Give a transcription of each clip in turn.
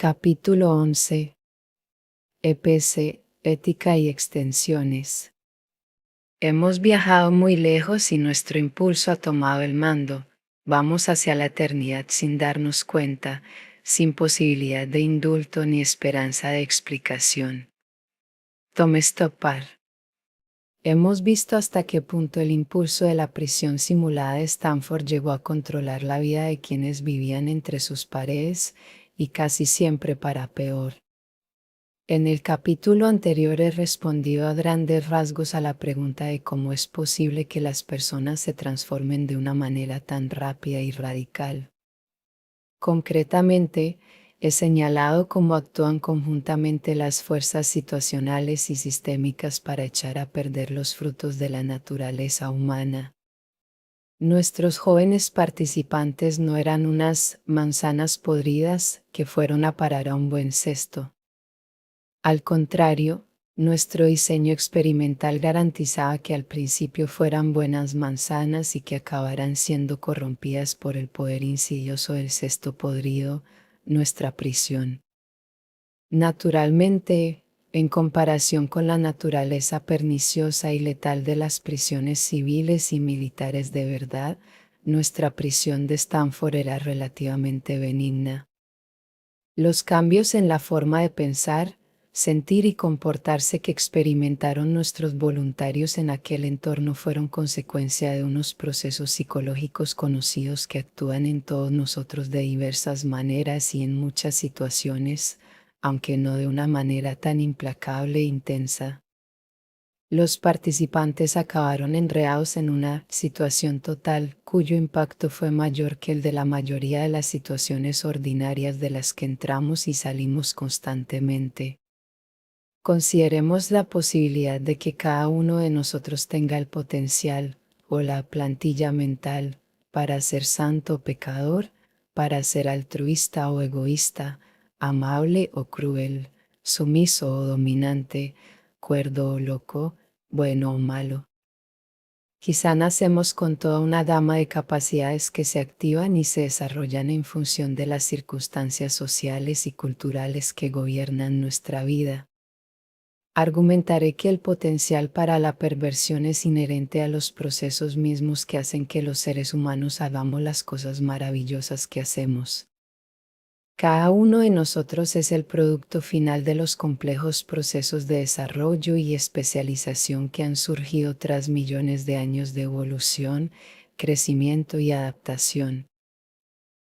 Capítulo 11. EPC, Ética y Extensiones. Hemos viajado muy lejos y nuestro impulso ha tomado el mando. Vamos hacia la eternidad sin darnos cuenta, sin posibilidad de indulto ni esperanza de explicación. Thomas Stoppard. Hemos visto hasta qué punto el impulso de la prisión simulada de Stanford llegó a controlar la vida de quienes vivían entre sus paredes, y casi siempre para peor. En el capítulo anterior he respondido a grandes rasgos a la pregunta de cómo es posible que las personas se transformen de una manera tan rápida y radical. Concretamente, he señalado cómo actúan conjuntamente las fuerzas situacionales y sistémicas para echar a perder los frutos de la naturaleza humana. Nuestros jóvenes participantes no eran unas manzanas podridas que fueron a parar a un buen cesto. Al contrario, nuestro diseño experimental garantizaba que al principio fueran buenas manzanas y que acabaran siendo corrompidas por el poder insidioso del cesto podrido, nuestra prisión. Naturalmente, en comparación con la naturaleza perniciosa y letal de las prisiones civiles y militares de verdad, nuestra prisión de Stanford era relativamente benigna. Los cambios en la forma de pensar, sentir y comportarse que experimentaron nuestros voluntarios en aquel entorno fueron consecuencia de unos procesos psicológicos conocidos que actúan en todos nosotros de diversas maneras y en muchas situaciones, aunque no de una manera tan implacable e intensa. Los participantes acabaron enredados en una situación total, cuyo impacto fue mayor que el de la mayoría de las situaciones ordinarias de las que entramos y salimos constantemente. Consideremos la posibilidad de que cada uno de nosotros tenga el potencial, o la plantilla mental, para ser santo o pecador, para ser altruista o egoísta, amable o cruel, sumiso o dominante, cuerdo o loco, bueno o malo. Quizá nacemos con toda una gama de capacidades que se activan y se desarrollan en función de las circunstancias sociales y culturales que gobiernan nuestra vida. Argumentaré que el potencial para la perversión es inherente a los procesos mismos que hacen que los seres humanos hagamos las cosas maravillosas que hacemos. Cada uno de nosotros es el producto final de los complejos procesos de desarrollo y especialización que han surgido tras millones de años de evolución, crecimiento y adaptación.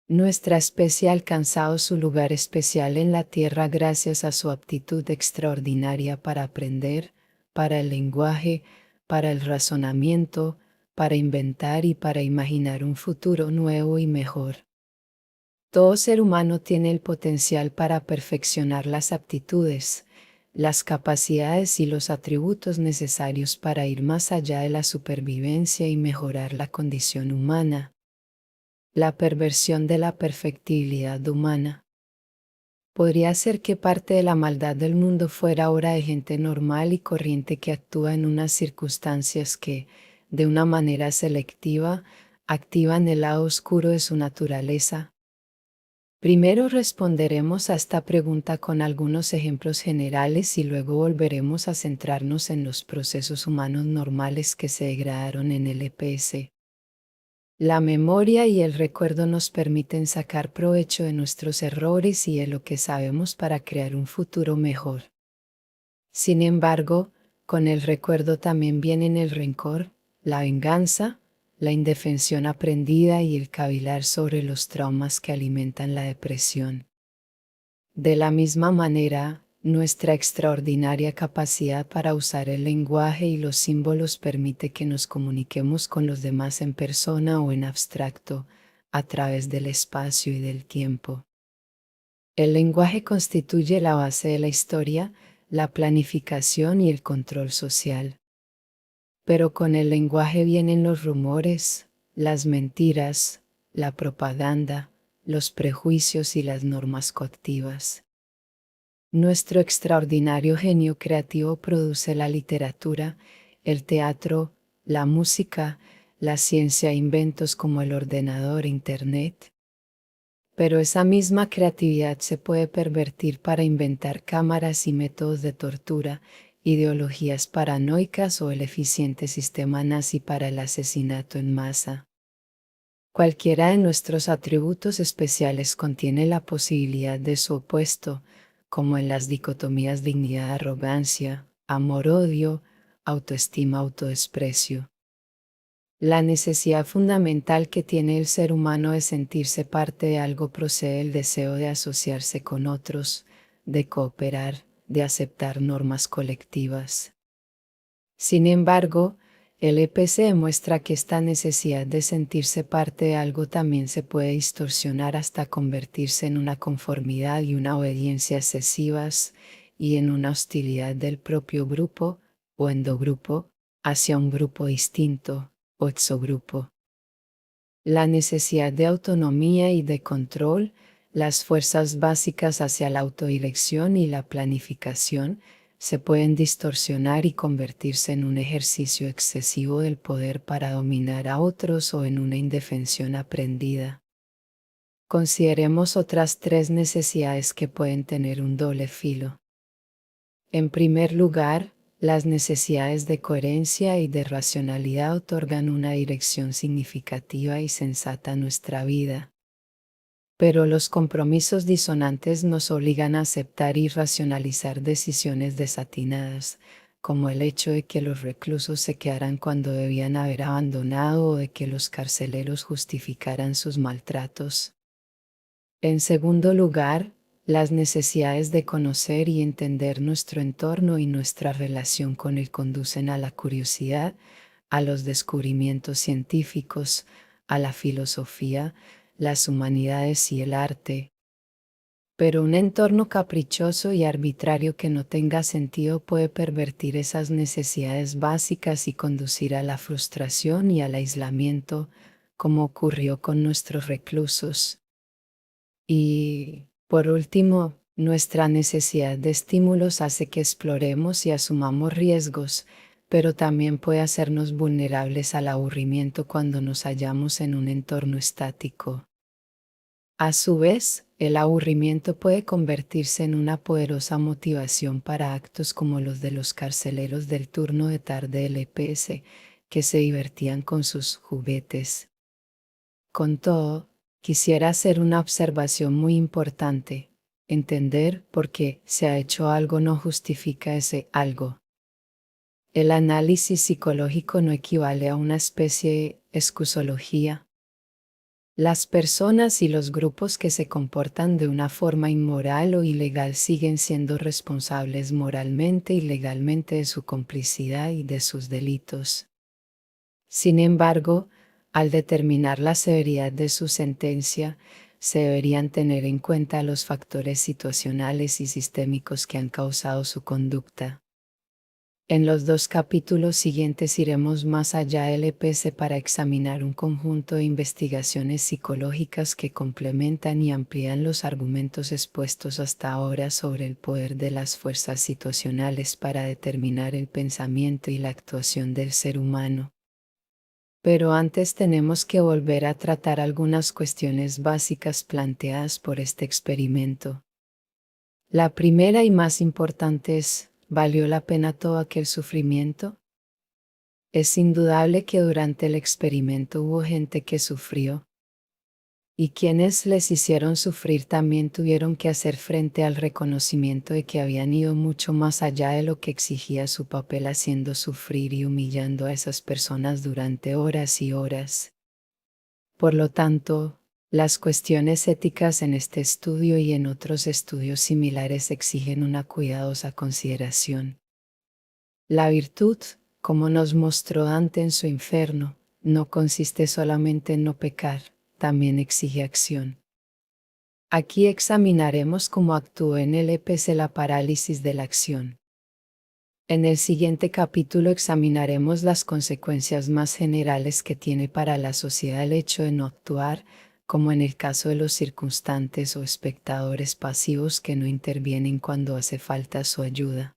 Nuestra especie ha alcanzado su lugar especial en la Tierra gracias a su aptitud extraordinaria para aprender, para el lenguaje, para el razonamiento, para inventar y para imaginar un futuro nuevo y mejor. Todo ser humano tiene el potencial para perfeccionar las aptitudes, las capacidades y los atributos necesarios para ir más allá de la supervivencia y mejorar la condición humana. La perversión de la perfectibilidad humana. Podría ser que parte de la maldad del mundo fuera obra de gente normal y corriente que actúa en unas circunstancias que, de una manera selectiva, activan el lado oscuro de su naturaleza. Primero responderemos a esta pregunta con algunos ejemplos generales y luego volveremos a centrarnos en los procesos humanos normales que se degradaron en el EPS. La memoria y el recuerdo nos permiten sacar provecho de nuestros errores y de lo que sabemos para crear un futuro mejor. Sin embargo, con el recuerdo también vienen el rencor, la venganza, la indefensión aprendida y el cavilar sobre los traumas que alimentan la depresión. De la misma manera, nuestra extraordinaria capacidad para usar el lenguaje y los símbolos permite que nos comuniquemos con los demás en persona o en abstracto, a través del espacio y del tiempo. El lenguaje constituye la base de la historia, la planificación y el control social. Pero con el lenguaje vienen los rumores, las mentiras, la propaganda, los prejuicios y las normas coactivas. Nuestro extraordinario genio creativo produce la literatura, el teatro, la música, la ciencia e inventos como el ordenador e Internet. Pero esa misma creatividad se puede pervertir para inventar cámaras y métodos de tortura, ideologías paranoicas o el eficiente sistema nazi para el asesinato en masa. Cualquiera de nuestros atributos especiales contiene la posibilidad de su opuesto, como en las dicotomías dignidad-arrogancia, amor-odio, autoestima-autodesprecio. La necesidad fundamental que tiene el ser humano de sentirse parte de algo procede del deseo de asociarse con otros, de cooperar, de aceptar normas colectivas. Sin embargo, el EPC demuestra que esta necesidad de sentirse parte de algo también se puede distorsionar hasta convertirse en una conformidad y una obediencia excesivas y en una hostilidad del propio grupo o endogrupo hacia un grupo distinto o exogrupo. La necesidad de autonomía y de control, las fuerzas básicas hacia la autodirección y la planificación, se pueden distorsionar y convertirse en un ejercicio excesivo del poder para dominar a otros o en una indefensión aprendida. Consideremos otras tres necesidades que pueden tener un doble filo. En primer lugar, las necesidades de coherencia y de racionalidad otorgan una dirección significativa y sensata a nuestra vida. Pero los compromisos disonantes nos obligan a aceptar y racionalizar decisiones desatinadas, como el hecho de que los reclusos se quedaran cuando debían haber abandonado o de que los carceleros justificaran sus maltratos. En segundo lugar, las necesidades de conocer y entender nuestro entorno y nuestra relación con él conducen a la curiosidad, a los descubrimientos científicos, a la filosofía, las humanidades y el arte. Pero un entorno caprichoso y arbitrario que no tenga sentido puede pervertir esas necesidades básicas y conducir a la frustración y al aislamiento, como ocurrió con nuestros reclusos. Y, por último, nuestra necesidad de estímulos hace que exploremos y asumamos riesgos, pero también puede hacernos vulnerables al aburrimiento cuando nos hallamos en un entorno estático. A su vez, el aburrimiento puede convertirse en una poderosa motivación para actos como los de los carceleros del turno de tarde del EPS, que se divertían con sus juguetes. Con todo, quisiera hacer una observación muy importante. Entender por qué se ha hecho algo no justifica ese algo. El análisis psicológico no equivale a una especie de excusología. Las personas y los grupos que se comportan de una forma inmoral o ilegal siguen siendo responsables moralmente y legalmente de su complicidad y de sus delitos. Sin embargo, al determinar la severidad de su sentencia, se deberían tener en cuenta los factores situacionales y sistémicos que han causado su conducta. En los 2 capítulos siguientes iremos más allá del EPS para examinar un conjunto de investigaciones psicológicas que complementan y amplían los argumentos expuestos hasta ahora sobre el poder de las fuerzas situacionales para determinar el pensamiento y la actuación del ser humano. Pero antes tenemos que volver a tratar algunas cuestiones básicas planteadas por este experimento. La primera y más importante es, ¿valió la pena todo aquel sufrimiento? Es indudable que durante el experimento hubo gente que sufrió. Y quienes les hicieron sufrir también tuvieron que hacer frente al reconocimiento de que habían ido mucho más allá de lo que exigía su papel haciendo sufrir y humillando a esas personas durante horas y horas. Por lo tanto, las cuestiones éticas en este estudio y en otros estudios similares exigen una cuidadosa consideración. La virtud, como nos mostró Dante en su Inferno, no consiste solamente en no pecar, también exige acción. Aquí examinaremos cómo actuó en el EPS la parálisis de la acción. En el siguiente capítulo examinaremos las consecuencias más generales que tiene para la sociedad el hecho de no actuar, como en el caso de los circunstantes o espectadores pasivos que no intervienen cuando hace falta su ayuda.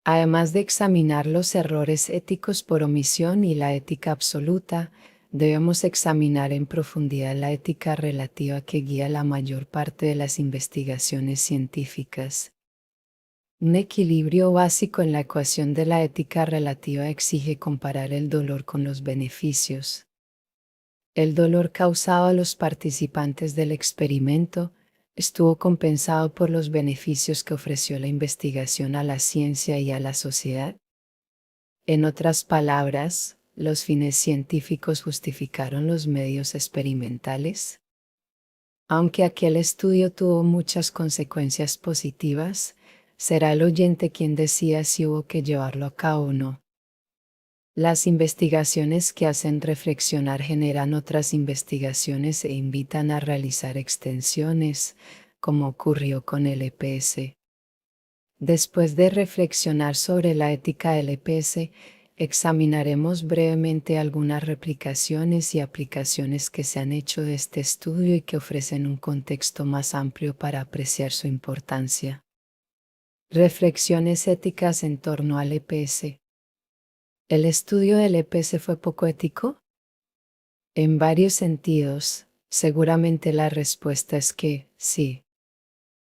Además de examinar los errores éticos por omisión y la ética absoluta, debemos examinar en profundidad la ética relativa que guía la mayor parte de las investigaciones científicas. Un equilibrio básico en la ecuación de la ética relativa exige comparar el dolor con los beneficios. El dolor causado a los participantes del experimento estuvo compensado por los beneficios que ofreció la investigación a la ciencia y a la sociedad. En otras palabras, ¿los fines científicos justificaron los medios experimentales? Aunque aquel estudio tuvo muchas consecuencias positivas, será el oyente quien decida si hubo que llevarlo a cabo o no. Las investigaciones que hacen reflexionar generan otras investigaciones e invitan a realizar extensiones, como ocurrió con el EPS. Después de reflexionar sobre la ética del EPS, examinaremos brevemente algunas replicaciones y aplicaciones que se han hecho de este estudio y que ofrecen un contexto más amplio para apreciar su importancia. Reflexiones éticas en torno al EPS. ¿El estudio del EPS fue poco ético? En varios sentidos, seguramente la respuesta es que sí.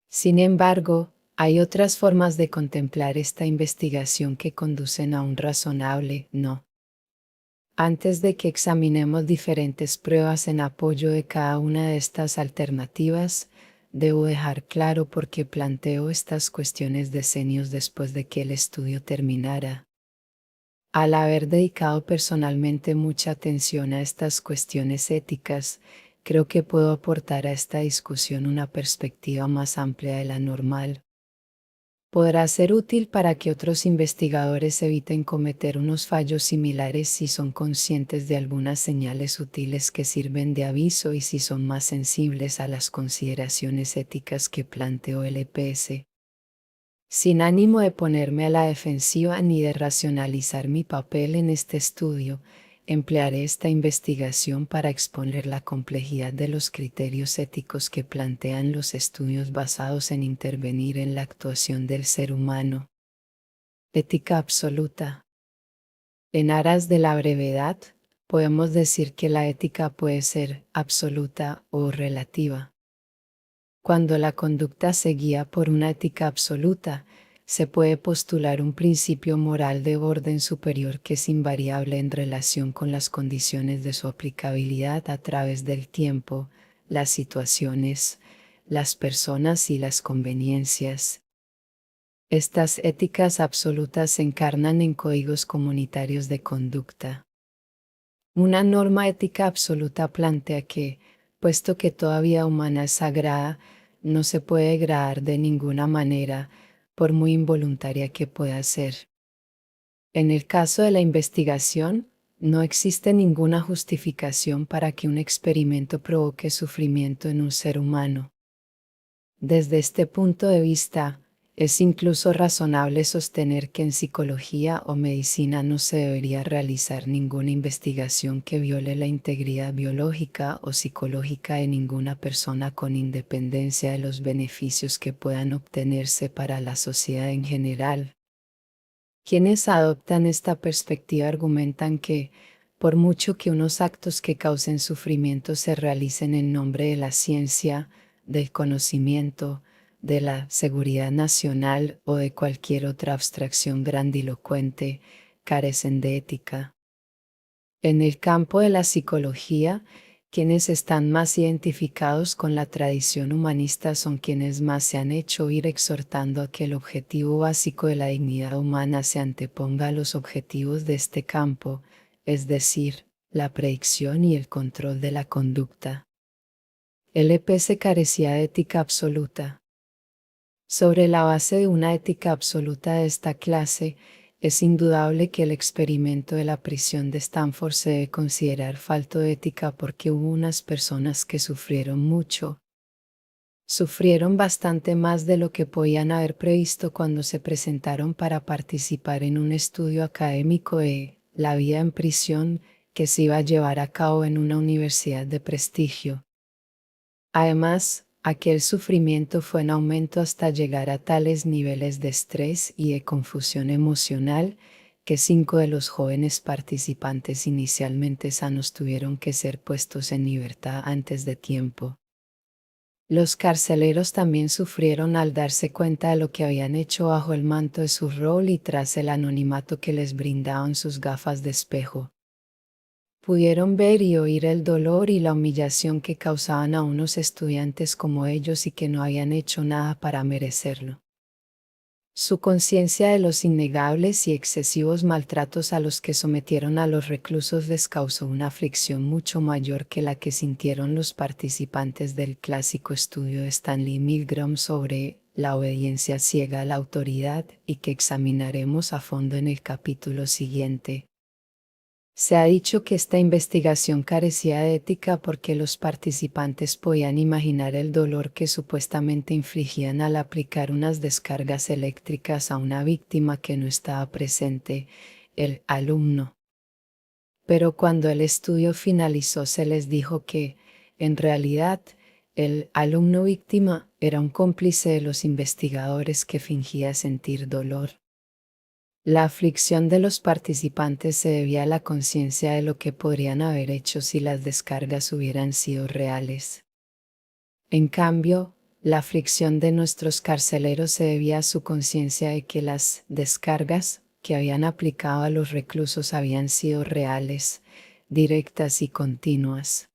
Sin embargo, hay otras formas de contemplar esta investigación que conducen a un razonable no. Antes de que examinemos diferentes pruebas en apoyo de cada una de estas alternativas, debo dejar claro por qué planteo estas cuestiones decenios después de que el estudio terminara. Al haber dedicado personalmente mucha atención a estas cuestiones éticas, creo que puedo aportar a esta discusión una perspectiva más amplia de la normal. Podrá ser útil para que otros investigadores eviten cometer unos fallos similares si son conscientes de algunas señales útiles que sirven de aviso y si son más sensibles a las consideraciones éticas que planteó el EPS. Sin ánimo de ponerme a la defensiva ni de racionalizar mi papel en este estudio, emplearé esta investigación para exponer la complejidad de los criterios éticos que plantean los estudios basados en intervenir en la actuación del ser humano. Ética absoluta. En aras de la brevedad, podemos decir que la ética puede ser absoluta o relativa. Cuando la conducta se guía por una ética absoluta, se puede postular un principio moral de orden superior que es invariable en relación con las condiciones de su aplicabilidad a través del tiempo, las situaciones, las personas y las conveniencias. Estas éticas absolutas se encarnan en códigos comunitarios de conducta. Una norma ética absoluta plantea que, puesto que toda vida humana es sagrada, no se puede degradar de ninguna manera, por muy involuntaria que pueda ser. En el caso de la investigación, no existe ninguna justificación para que un experimento provoque sufrimiento en un ser humano. Desde este punto de vista, es incluso razonable sostener que en psicología o medicina no se debería realizar ninguna investigación que viole la integridad biológica o psicológica de ninguna persona con independencia de los beneficios que puedan obtenerse para la sociedad en general. Quienes adoptan esta perspectiva argumentan que, por mucho que unos actos que causen sufrimiento se realicen en nombre de la ciencia, del conocimiento, de la seguridad nacional o de cualquier otra abstracción grandilocuente, carecen de ética. En el campo de la psicología, quienes están más identificados con la tradición humanista son quienes más se han hecho oír exhortando a que el objetivo básico de la dignidad humana se anteponga a los objetivos de este campo, es decir, la predicción y el control de la conducta. El EPS carecía de ética absoluta. Sobre la base de una ética absoluta de esta clase, es indudable que el experimento de la prisión de Stanford se debe considerar falto de ética porque hubo unas personas que sufrieron mucho. Sufrieron bastante más de lo que podían haber previsto cuando se presentaron para participar en un estudio académico de la vida en prisión que se iba a llevar a cabo en una universidad de prestigio. Además, aquel sufrimiento fue en aumento hasta llegar a tales niveles de estrés y de confusión emocional que 5 de los jóvenes participantes inicialmente sanos tuvieron que ser puestos en libertad antes de tiempo. Los carceleros también sufrieron al darse cuenta de lo que habían hecho bajo el manto de su rol y tras el anonimato que les brindaban sus gafas de espejo. Pudieron ver y oír el dolor y la humillación que causaban a unos estudiantes como ellos y que no habían hecho nada para merecerlo. Su conciencia de los innegables y excesivos maltratos a los que sometieron a los reclusos les causó una aflicción mucho mayor que la que sintieron los participantes del clásico estudio de Stanley Milgram sobre la obediencia ciega a la autoridad y que examinaremos a fondo en el capítulo siguiente. Se ha dicho que esta investigación carecía de ética porque los participantes podían imaginar el dolor que supuestamente infligían al aplicar unas descargas eléctricas a una víctima que no estaba presente, el alumno. Pero cuando el estudio finalizó se les dijo que, en realidad, el alumno víctima era un cómplice de los investigadores que fingía sentir dolor. La aflicción de los participantes se debía a la conciencia de lo que podrían haber hecho si las descargas hubieran sido reales. En cambio, la aflicción de nuestros carceleros se debía a su conciencia de que las descargas que habían aplicado a los reclusos habían sido reales, directas y continuas.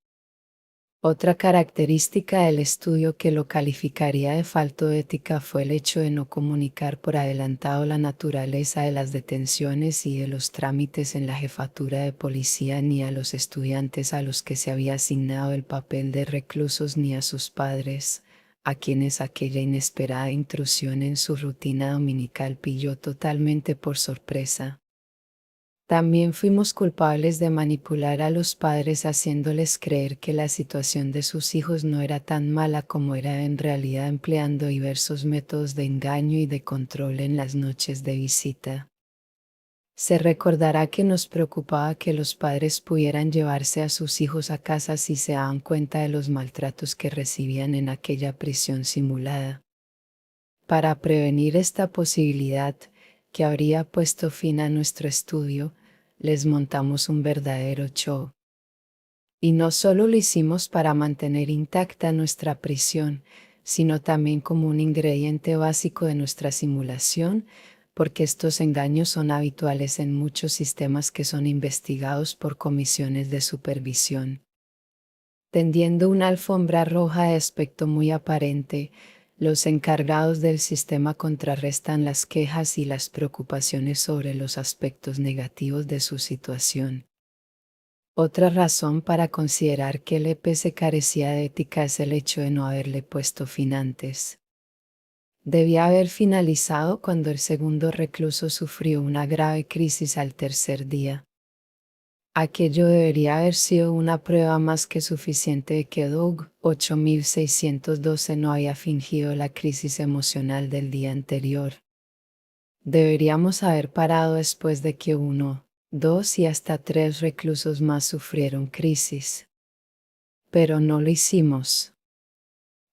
Otra característica del estudio que lo calificaría de falto de ética fue el hecho de no comunicar por adelantado la naturaleza de las detenciones y de los trámites en la jefatura de policía ni a los estudiantes a los que se había asignado el papel de reclusos ni a sus padres, a quienes aquella inesperada intrusión en su rutina dominical pilló totalmente por sorpresa. También fuimos culpables de manipular a los padres haciéndoles creer que la situación de sus hijos no era tan mala como era en realidad, empleando diversos métodos de engaño y de control en las noches de visita. Se recordará que nos preocupaba que los padres pudieran llevarse a sus hijos a casa si se daban cuenta de los maltratos que recibían en aquella prisión simulada. Para prevenir esta posibilidad, que habría puesto fin a nuestro estudio, les montamos un verdadero show. Y no solo lo hicimos para mantener intacta nuestra prisión, sino también como un ingrediente básico de nuestra simulación, porque estos engaños son habituales en muchos sistemas que son investigados por comisiones de supervisión. Tendiendo una alfombra roja de aspecto muy aparente, los encargados del sistema contrarrestan las quejas y las preocupaciones sobre los aspectos negativos de su situación. Otra razón para considerar que el EPC carecía de ética es el hecho de no haberle puesto fin antes. Debía haber finalizado cuando el segundo recluso sufrió una grave crisis al tercer día. Aquello debería haber sido una prueba más que suficiente de que Doug 8612 no había fingido la crisis emocional del día anterior. Deberíamos haber parado después de que 1, 2 y hasta 3 reclusos más sufrieron crisis. Pero no lo hicimos.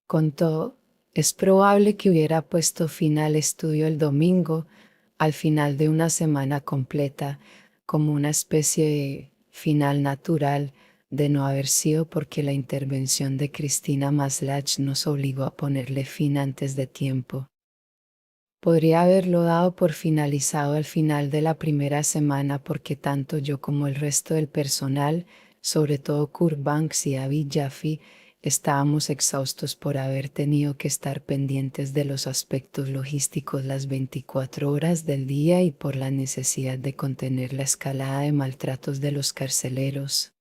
Con todo, es probable que hubiera puesto fin al estudio el domingo, al final de una semana completa, como una especie de final natural, de no haber sido porque la intervención de Cristina Maslach nos obligó a ponerle fin antes de tiempo. Podría haberlo dado por finalizado al final de la primera semana porque tanto yo como el resto del personal, sobre todo Kurt Banks y David Jaffe, estábamos exhaustos por haber tenido que estar pendientes de los aspectos logísticos las 24 horas del día y por la necesidad de contener la escalada de maltratos de los carceleros.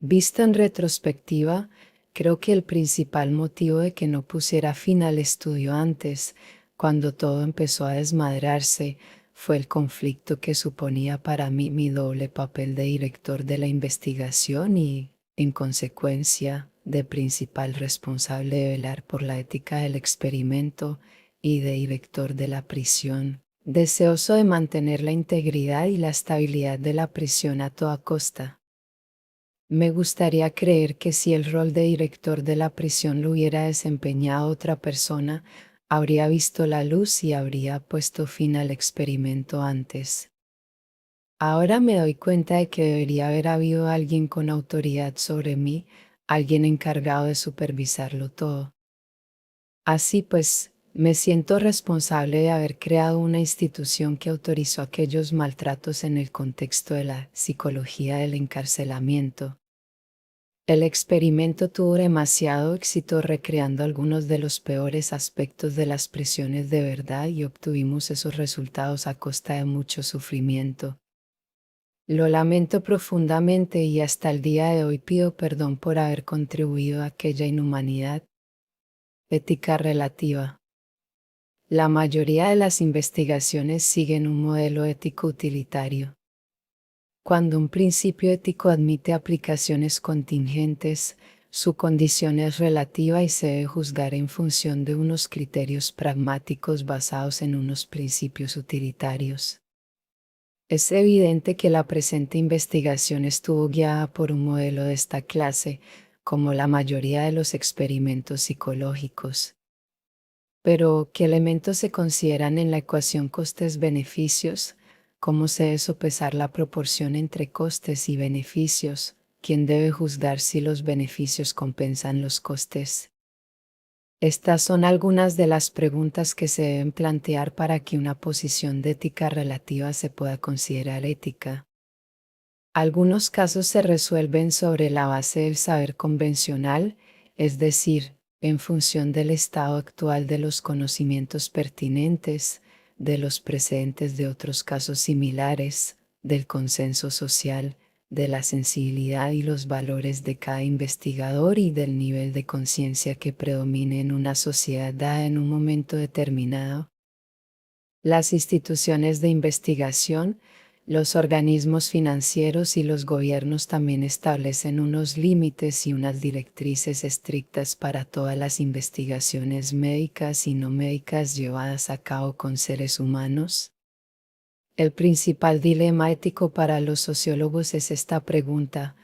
Visto en retrospectiva, creo que el principal motivo de que no pusiera fin al estudio antes, cuando todo empezó a desmadrarse, fue el conflicto que suponía para mí mi doble papel de director de la investigación y, en consecuencia, de principal responsable de velar por la ética del experimento y de director de la prisión, deseoso de mantener la integridad y la estabilidad de la prisión a toda costa. Me gustaría creer que si el rol de director de la prisión lo hubiera desempeñado otra persona, habría visto la luz y habría puesto fin al experimento antes. Ahora me doy cuenta de que debería haber habido alguien con autoridad sobre mí, alguien encargado de supervisarlo todo. Así pues, me siento responsable de haber creado una institución que autorizó aquellos maltratos en el contexto de la psicología del encarcelamiento. El experimento tuvo demasiado éxito recreando algunos de los peores aspectos de las prisiones de verdad y obtuvimos esos resultados a costa de mucho sufrimiento. Lo lamento profundamente y hasta el día de hoy pido perdón por haber contribuido a aquella inhumanidad. Ética relativa. La mayoría de las investigaciones siguen un modelo ético utilitario. Cuando un principio ético admite aplicaciones contingentes, su condición es relativa y se debe juzgar en función de unos criterios pragmáticos basados en unos principios utilitarios. Es evidente que la presente investigación estuvo guiada por un modelo de esta clase, como la mayoría de los experimentos psicológicos. Pero, ¿qué elementos se consideran en la ecuación costes-beneficios? ¿Cómo se debe sopesar la proporción entre costes y beneficios? ¿Quién debe juzgar si los beneficios compensan los costes? Estas son algunas de las preguntas que se deben plantear para que una posición de ética relativa se pueda considerar ética. Algunos casos se resuelven sobre la base del saber convencional, es decir, en función del estado actual de los conocimientos pertinentes, de los precedentes de otros casos similares, del consenso social, de la sensibilidad y los valores de cada investigador y del nivel de conciencia que predomine en una sociedad dada en un momento determinado. Las instituciones de investigación, los organismos financieros y los gobiernos también establecen unos límites y unas directrices estrictas para todas las investigaciones médicas y no médicas llevadas a cabo con seres humanos. El principal dilema ético para los sociólogos es esta pregunta: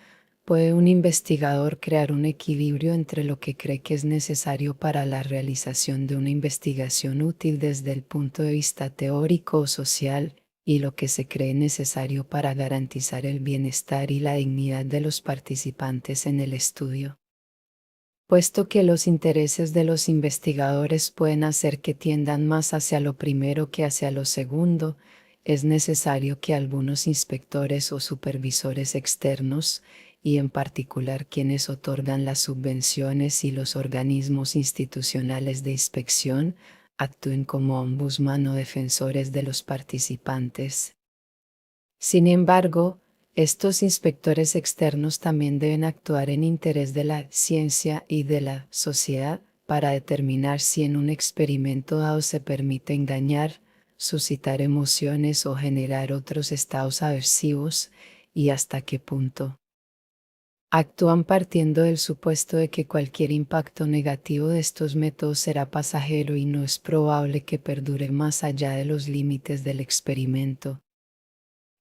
¿puede un investigador crear un equilibrio entre lo que cree que es necesario para la realización de una investigación útil desde el punto de vista teórico o social, y lo que se cree necesario para garantizar el bienestar y la dignidad de los participantes en el estudio? Puesto que los intereses de los investigadores pueden hacer que tiendan más hacia lo primero que hacia lo segundo, es necesario que algunos inspectores o supervisores externos, y en particular quienes otorgan las subvenciones y los organismos institucionales de inspección, actúen como ombudsman o defensores de los participantes. Sin embargo, estos inspectores externos también deben actuar en interés de la ciencia y de la sociedad para determinar si en un experimento dado se permite engañar, suscitar emociones o generar otros estados aversivos, y hasta qué punto. Actúan partiendo del supuesto de que cualquier impacto negativo de estos métodos será pasajero y no es probable que perdure más allá de los límites del experimento.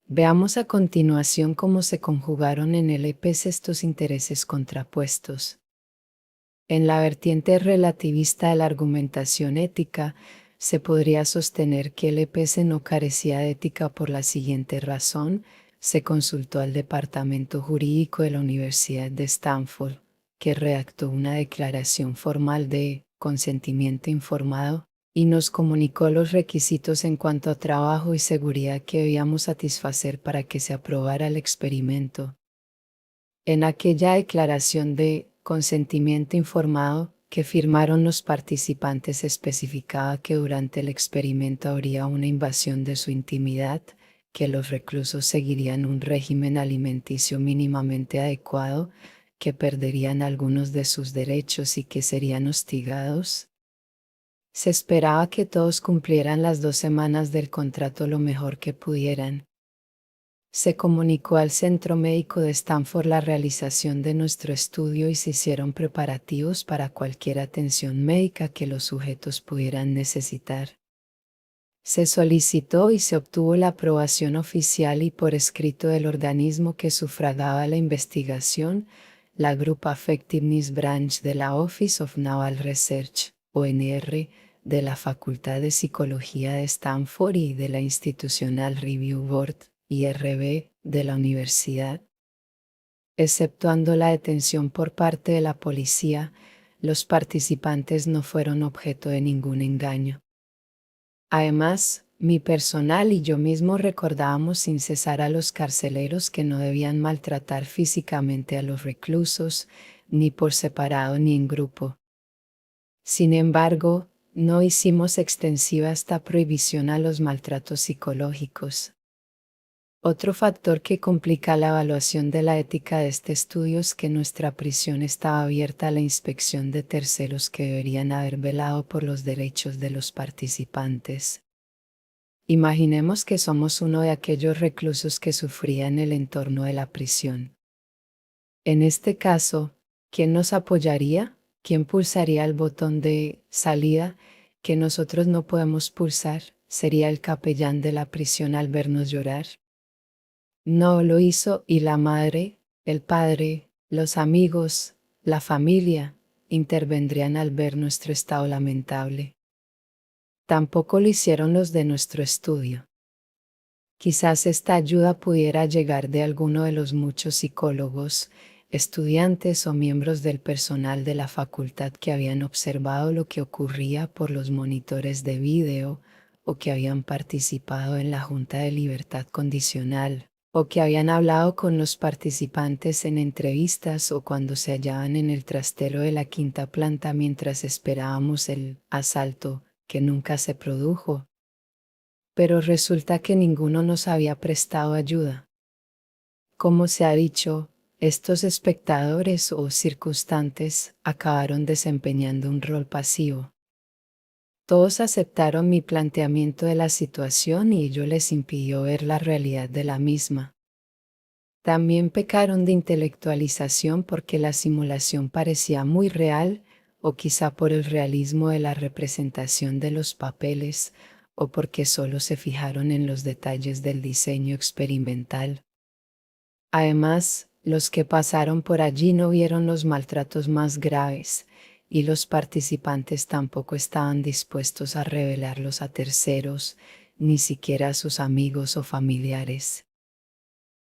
Veamos a continuación cómo se conjugaron en el EPS estos intereses contrapuestos. En la vertiente relativista de la argumentación ética, se podría sostener que el EPS no carecía de ética por la siguiente razón: se consultó al Departamento Jurídico de la Universidad de Stanford, que redactó una declaración formal de consentimiento informado, y nos comunicó los requisitos en cuanto a trabajo y seguridad que debíamos satisfacer para que se aprobara el experimento. En aquella declaración de consentimiento informado que firmaron los participantes especificaba que durante el experimento habría una invasión de su intimidad, que los reclusos seguirían un régimen alimenticio mínimamente adecuado, que perderían algunos de sus derechos y que serían hostigados. Se esperaba que todos cumplieran las 2 semanas del contrato lo mejor que pudieran. Se comunicó al Centro Médico de Stanford la realización de nuestro estudio y se hicieron preparativos para cualquier atención médica que los sujetos pudieran necesitar. Se solicitó y se obtuvo la aprobación oficial y por escrito del organismo que sufragaba la investigación, la Group Effectiveness Branch de la Office of Naval Research, ONR, de la Facultad de Psicología de Stanford y de la Institutional Review Board, IRB de la universidad. Exceptuando la detención por parte de la policía, los participantes no fueron objeto de ningún engaño. Además, mi personal y yo mismo recordábamos sin cesar a los carceleros que no debían maltratar físicamente a los reclusos, ni por separado ni en grupo. Sin embargo, no hicimos extensiva esta prohibición a los maltratos psicológicos. Otro factor que complica la evaluación de la ética de este estudio es que nuestra prisión estaba abierta a la inspección de terceros que deberían haber velado por los derechos de los participantes. Imaginemos que somos uno de aquellos reclusos que sufrían el entorno de la prisión. En este caso, ¿quién nos apoyaría? ¿Quién pulsaría el botón de salida que nosotros no podemos pulsar? ¿Sería el capellán de la prisión al vernos llorar? No lo hizo y la madre, el padre, los amigos, la familia, intervendrían al ver nuestro estado lamentable. Tampoco lo hicieron los de nuestro estudio. Quizás esta ayuda pudiera llegar de alguno de los muchos psicólogos, estudiantes o miembros del personal de la facultad que habían observado lo que ocurría por los monitores de vídeo o que habían participado en la Junta de Libertad Condicional, o que habían hablado con los participantes en entrevistas o cuando se hallaban en el trastero de la quinta planta mientras esperábamos el asalto, que nunca se produjo. Pero resulta que ninguno nos había prestado ayuda. Como se ha dicho, estos espectadores o circunstantes acabaron desempeñando un rol pasivo. Todos aceptaron mi planteamiento de la situación y ello les impidió ver la realidad de la misma. También pecaron de intelectualización porque la simulación parecía muy real, o quizá por el realismo de la representación de los papeles, o porque solo se fijaron en los detalles del diseño experimental. Además, los que pasaron por allí no vieron los maltratos más graves, y los participantes tampoco estaban dispuestos a revelarlos a terceros, ni siquiera a sus amigos o familiares.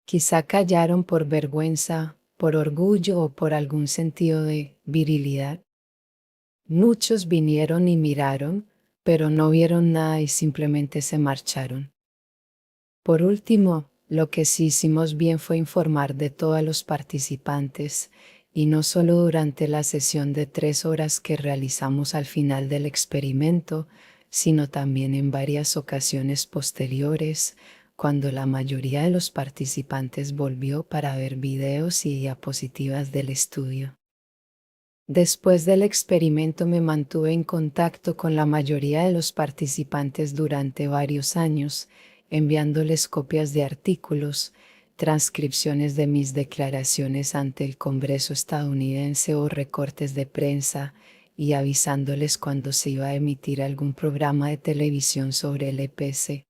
Quizá callaron por vergüenza, por orgullo o por algún sentido de virilidad. Muchos vinieron y miraron, pero no vieron nada y simplemente se marcharon. Por último, lo que sí hicimos bien fue informar de todos los participantes, y no solo durante la sesión de 3 horas que realizamos al final del experimento, sino también en varias ocasiones posteriores, cuando la mayoría de los participantes volvió para ver videos y diapositivas del estudio. Después del experimento me mantuve en contacto con la mayoría de los participantes durante varios años, enviándoles copias de artículos, transcripciones de mis declaraciones ante el Congreso estadounidense o recortes de prensa, y avisándoles cuando se iba a emitir algún programa de televisión sobre el EPC.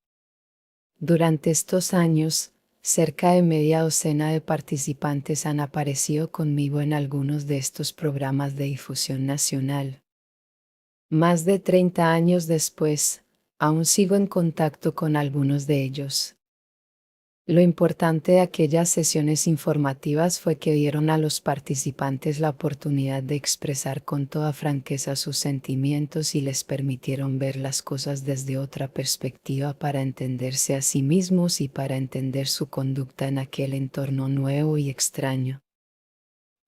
Durante estos años, cerca de media docena de participantes han aparecido conmigo en algunos de estos programas de difusión nacional. Más de 30 años después, aún sigo en contacto con algunos de ellos. Lo importante de aquellas sesiones informativas fue que dieron a los participantes la oportunidad de expresar con toda franqueza sus sentimientos y les permitieron ver las cosas desde otra perspectiva para entenderse a sí mismos y para entender su conducta en aquel entorno nuevo y extraño.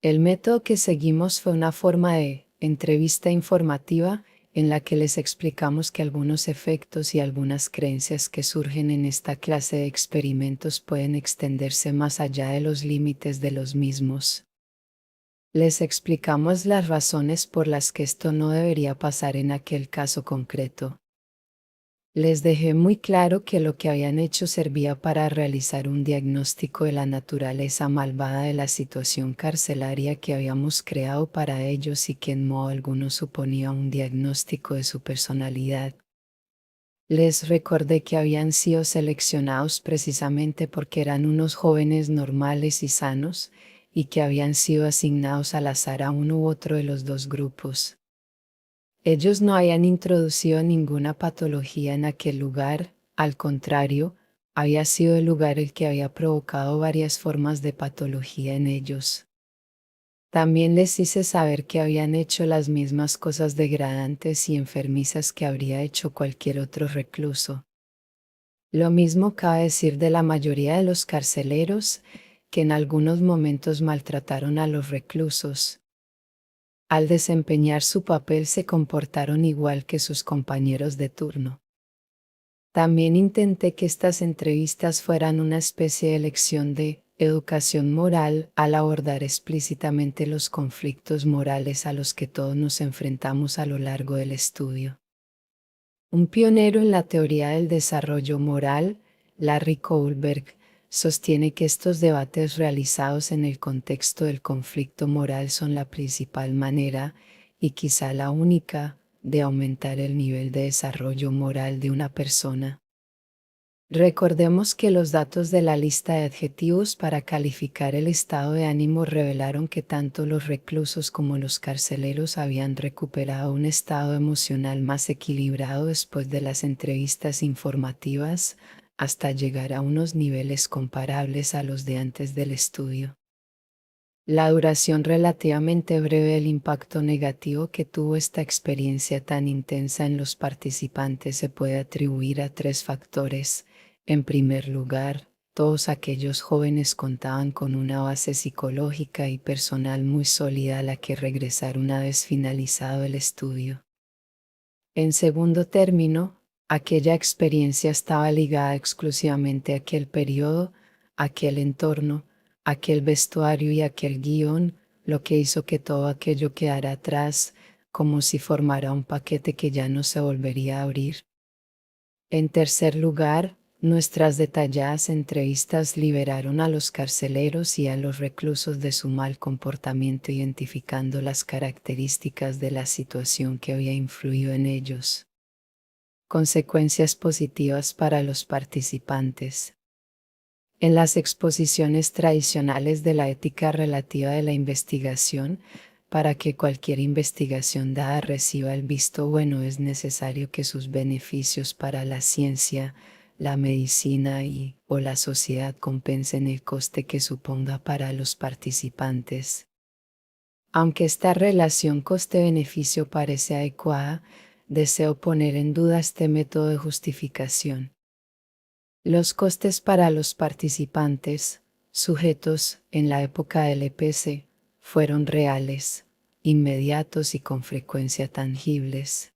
El método que seguimos fue una forma de entrevista informativa, en la que les explicamos que algunos efectos y algunas creencias que surgen en esta clase de experimentos pueden extenderse más allá de los límites de los mismos. Les explicamos las razones por las que esto no debería pasar en aquel caso concreto. Les dejé muy claro que lo que habían hecho servía para realizar un diagnóstico de la naturaleza malvada de la situación carcelaria que habíamos creado para ellos y que en modo alguno suponía un diagnóstico de su personalidad. Les recordé que habían sido seleccionados precisamente porque eran unos jóvenes normales y sanos, y que habían sido asignados al azar a uno u otro de los dos grupos. Ellos no habían introducido ninguna patología en aquel lugar, al contrario, había sido el lugar el que había provocado varias formas de patología en ellos. También les hice saber que habían hecho las mismas cosas degradantes y enfermizas que habría hecho cualquier otro recluso. Lo mismo cabe decir de la mayoría de los carceleros, que en algunos momentos maltrataron a los reclusos. Al desempeñar su papel se comportaron igual que sus compañeros de turno. También intenté que estas entrevistas fueran una especie de lección de educación moral al abordar explícitamente los conflictos morales a los que todos nos enfrentamos a lo largo del estudio. Un pionero en la teoría del desarrollo moral, Larry Kohlberg, sostiene que estos debates realizados en el contexto del conflicto moral son la principal manera, y quizá la única, de aumentar el nivel de desarrollo moral de una persona. Recordemos que los datos de la lista de adjetivos para calificar el estado de ánimo revelaron que tanto los reclusos como los carceleros habían recuperado un estado emocional más equilibrado después de las entrevistas informativas, hasta llegar a unos niveles comparables a los de antes del estudio. La duración relativamente breve del impacto negativo que tuvo esta experiencia tan intensa en los participantes se puede atribuir a tres factores. En primer lugar, todos aquellos jóvenes contaban con una base psicológica y personal muy sólida a la que regresar una vez finalizado el estudio. En segundo término, aquella experiencia estaba ligada exclusivamente a aquel periodo, aquel entorno, aquel vestuario y aquel guión, lo que hizo que todo aquello quedara atrás, como si formara un paquete que ya no se volvería a abrir. En tercer lugar, nuestras detalladas entrevistas liberaron a los carceleros y a los reclusos de su mal comportamiento, identificando las características de la situación que había influido en ellos. Consecuencias positivas para los participantes. En las exposiciones tradicionales de la ética relativa de la investigación, para que cualquier investigación dada reciba el visto bueno es necesario que sus beneficios para la ciencia, la medicina o la sociedad compensen el coste que suponga para los participantes. Aunque esta relación coste-beneficio parece adecuada, deseo poner en duda este método de justificación. Los costes para los participantes, sujetos en la época del EPC, fueron reales, inmediatos y con frecuencia tangibles.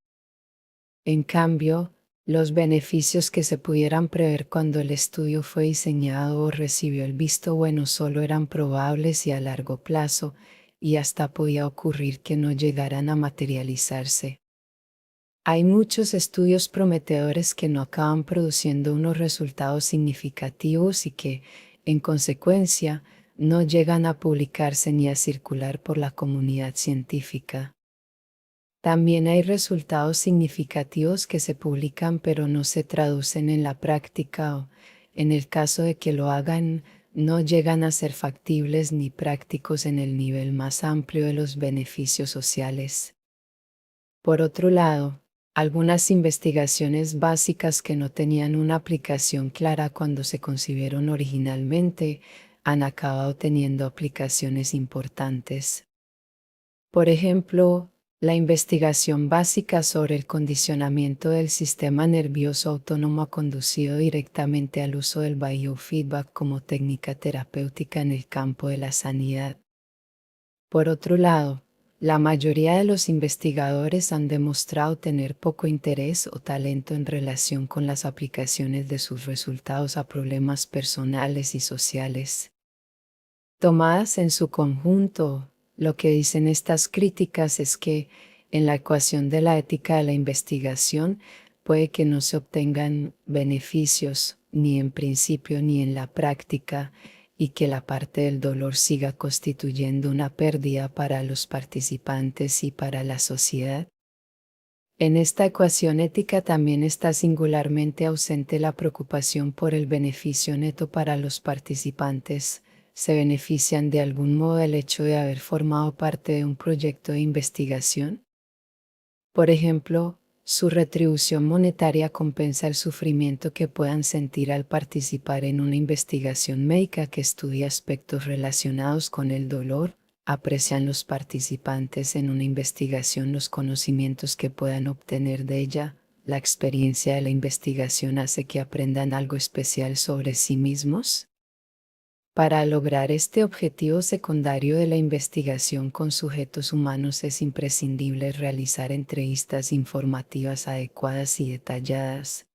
En cambio, los beneficios que se pudieran prever cuando el estudio fue diseñado o recibió el visto bueno solo eran probables y a largo plazo, y hasta podía ocurrir que no llegaran a materializarse. Hay muchos estudios prometedores que no acaban produciendo unos resultados significativos y que, en consecuencia, no llegan a publicarse ni a circular por la comunidad científica. También hay resultados significativos que se publican pero no se traducen en la práctica o, en el caso de que lo hagan, no llegan a ser factibles ni prácticos en el nivel más amplio de los beneficios sociales. Por otro lado, algunas investigaciones básicas que no tenían una aplicación clara cuando se concibieron originalmente han acabado teniendo aplicaciones importantes. Por ejemplo, la investigación básica sobre el condicionamiento del sistema nervioso autónomo ha conducido directamente al uso del biofeedback como técnica terapéutica en el campo de la sanidad. Por otro lado, la mayoría de los investigadores han demostrado tener poco interés o talento en relación con las aplicaciones de sus resultados a problemas personales y sociales. Tomadas en su conjunto, lo que dicen estas críticas es que, en la ecuación de la ética de la investigación, puede que no se obtengan beneficios, ni en principio ni en la práctica, y que la parte del dolor siga constituyendo una pérdida para los participantes y para la sociedad. En esta ecuación ética también está singularmente ausente la preocupación por el beneficio neto para los participantes. ¿Se benefician de algún modo del hecho de haber formado parte de un proyecto de investigación? Por ejemplo, Su retribución monetaria compensa el sufrimiento que puedan sentir al participar en una investigación médica que estudia aspectos relacionados con el dolor. Aprecian los participantes en una investigación los conocimientos que puedan obtener de ella. La experiencia de la investigación hace que aprendan algo especial sobre sí mismos. Para lograr este objetivo secundario de la investigación con sujetos humanos es imprescindible realizar entrevistas informativas adecuadas y detalladas.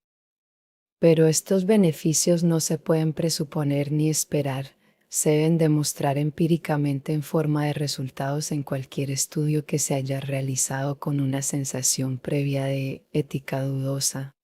Pero estos beneficios no se pueden presuponer ni esperar, se deben demostrar empíricamente en forma de resultados en cualquier estudio que se haya realizado con una sensación previa de ética dudosa.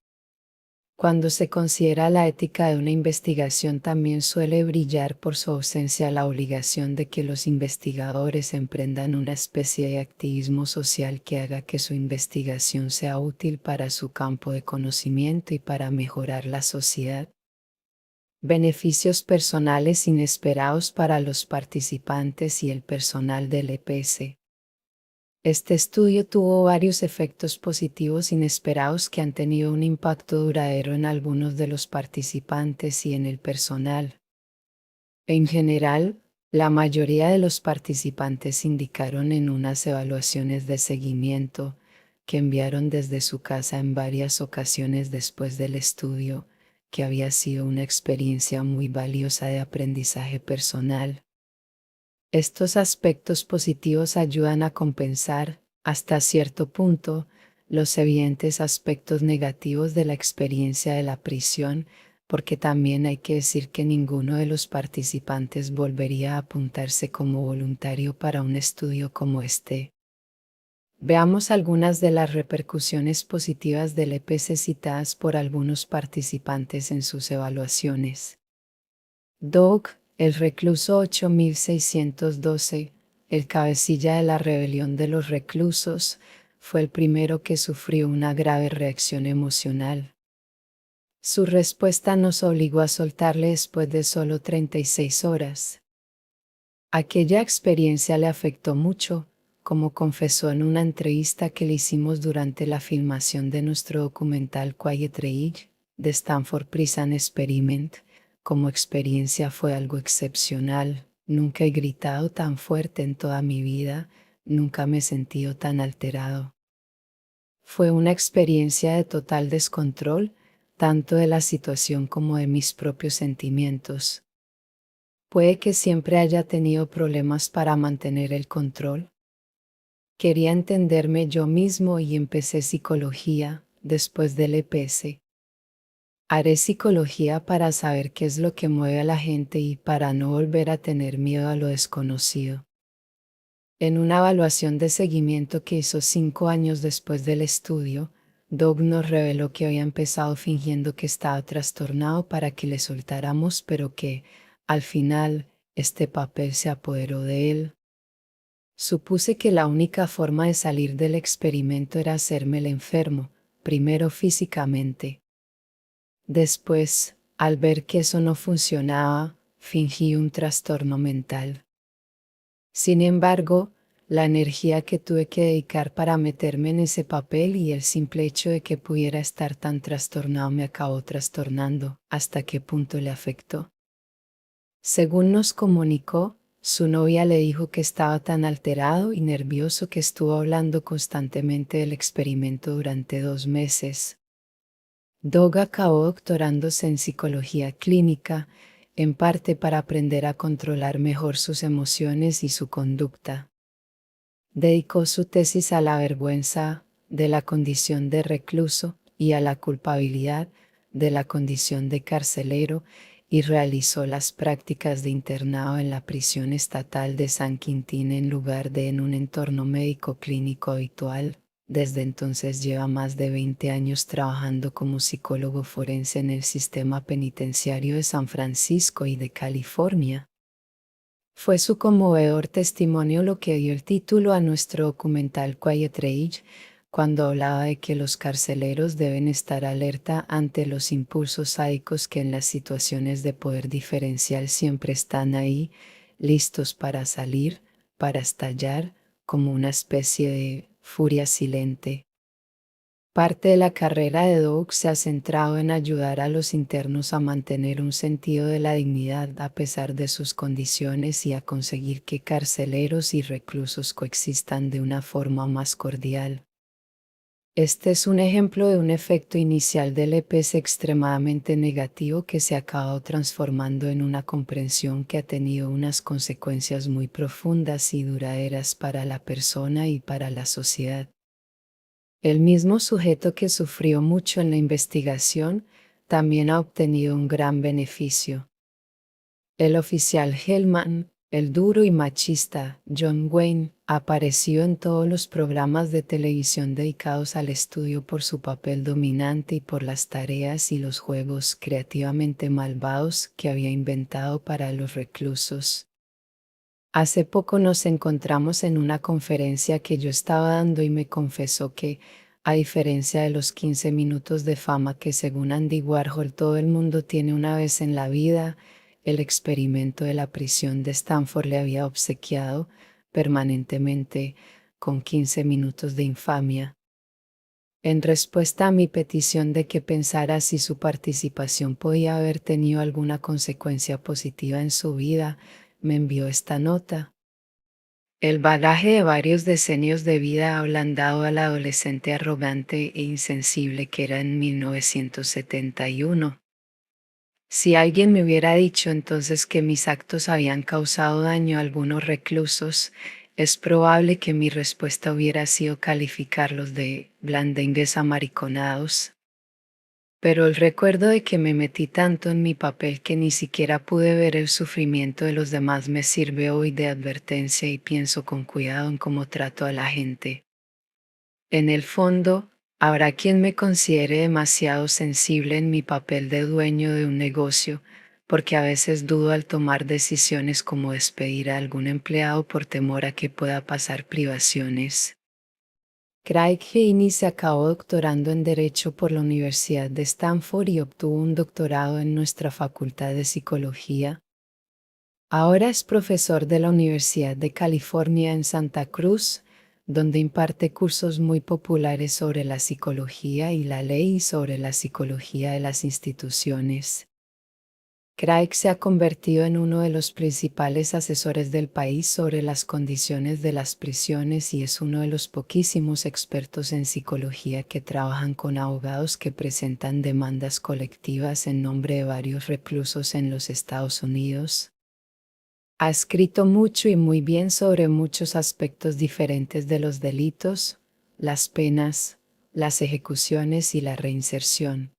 Cuando se considera la ética de una investigación también suele brillar por su ausencia la obligación de que los investigadores emprendan una especie de activismo social que haga que su investigación sea útil para su campo de conocimiento y para mejorar la sociedad. Beneficios personales inesperados para los participantes y el personal del EPS. Este estudio tuvo varios efectos positivos inesperados que han tenido un impacto duradero en algunos de los participantes y en el personal. En general, la mayoría de los participantes indicaron en unas evaluaciones de seguimiento que enviaron desde su casa en varias ocasiones después del estudio, que había sido una experiencia muy valiosa de aprendizaje personal. Estos aspectos positivos ayudan a compensar, hasta cierto punto, los evidentes aspectos negativos de la experiencia de la prisión, porque también hay que decir que ninguno de los participantes volvería a apuntarse como voluntario para un estudio como este. Veamos algunas de las repercusiones positivas del EPS citadas por algunos participantes en sus evaluaciones. Doug, el recluso 8612, el cabecilla de la rebelión de los reclusos, fue el primero que sufrió una grave reacción emocional. Su respuesta nos obligó a soltarle después de solo 36 horas. Aquella experiencia le afectó mucho, como confesó en una entrevista que le hicimos durante la filmación de nuestro documental Quiet Rage, de Stanford Prison Experiment. Como experiencia fue algo excepcional, nunca he gritado tan fuerte en toda mi vida, nunca me he sentido tan alterado. Fue una experiencia de total descontrol, tanto de la situación como de mis propios sentimientos. Puede que siempre haya tenido problemas para mantener el control. Quería entenderme yo mismo y empecé psicología después del EPS. Haré psicología para saber qué es lo que mueve a la gente y para no volver a tener miedo a lo desconocido. En una evaluación de seguimiento que hizo 5 años después del estudio, Doug nos reveló que había empezado fingiendo que estaba trastornado para que le soltáramos, pero que, al final, este papel se apoderó de él. Supuse que la única forma de salir del experimento era hacerme el enfermo, primero físicamente. Después, al ver que eso no funcionaba, fingí un trastorno mental. Sin embargo, la energía que tuve que dedicar para meterme en ese papel y el simple hecho de que pudiera estar tan trastornado me acabó trastornando. ¿Hasta qué punto le afectó? Según nos comunicó, su novia le dijo que estaba tan alterado y nervioso que estuvo hablando constantemente del experimento durante 2 meses. Doug acabó doctorándose en psicología clínica, en parte para aprender a controlar mejor sus emociones y su conducta. Dedicó su tesis a la vergüenza de la condición de recluso y a la culpabilidad de la condición de carcelero y realizó las prácticas de internado en la prisión estatal de San Quintín en lugar de en un entorno médico clínico habitual. Desde entonces lleva más de 20 años trabajando como psicólogo forense en el sistema penitenciario de San Francisco y de California. Fue su conmovedor testimonio lo que dio el título a nuestro documental Quiet Rage, cuando hablaba de que los carceleros deben estar alerta ante los impulsos sádicos que en las situaciones de poder diferencial siempre están ahí, listos para salir, para estallar, como una especie de furia silente. Parte de la carrera de Doug se ha centrado en ayudar a los internos a mantener un sentido de la dignidad a pesar de sus condiciones y a conseguir que carceleros y reclusos coexistan de una forma más cordial. Este es un ejemplo de un efecto inicial del EPS extremadamente negativo que se ha acabado transformando en una comprensión que ha tenido unas consecuencias muy profundas y duraderas para la persona y para la sociedad. El mismo sujeto que sufrió mucho en la investigación también ha obtenido un gran beneficio. El oficial Hellman, el duro y machista John Wayne, apareció en todos los programas de televisión dedicados al estudio por su papel dominante y por las tareas y los juegos creativamente malvados que había inventado para los reclusos. Hace poco nos encontramos en una conferencia que yo estaba dando y me confesó que, a diferencia de los 15 minutos de fama que según Andy Warhol todo el mundo tiene una vez en la vida, el experimento de la prisión de Stanford le había obsequiado permanentemente con 15 minutos de infamia. En respuesta a mi petición de que pensara si su participación podía haber tenido alguna consecuencia positiva en su vida, me envió esta nota. El bagaje de varios decenios de vida ha ablandado al adolescente arrogante e insensible que era en 1971. Si alguien me hubiera dicho entonces que mis actos habían causado daño a algunos reclusos, es probable que mi respuesta hubiera sido calificarlos de blandengues amariconados. Pero el recuerdo de que me metí tanto en mi papel que ni siquiera pude ver el sufrimiento de los demás me sirve hoy de advertencia y pienso con cuidado en cómo trato a la gente. En el fondo, habrá quien me considere demasiado sensible en mi papel de dueño de un negocio, porque a veces dudo al tomar decisiones como despedir a algún empleado por temor a que pueda pasar privaciones. Craig Haney se acabó doctorando en Derecho por la Universidad de Stanford y obtuvo un doctorado en nuestra Facultad de Psicología. Ahora es profesor de la Universidad de California en Santa Cruz, donde imparte cursos muy populares sobre la psicología y la ley y sobre la psicología de las instituciones. Craig se ha convertido en uno de los principales asesores del país sobre las condiciones de las prisiones y es uno de los poquísimos expertos en psicología que trabajan con abogados que presentan demandas colectivas en nombre de varios reclusos en los Estados Unidos. Ha escrito mucho y muy bien sobre muchos aspectos diferentes de los delitos, las penas, las ejecuciones y la reinserción.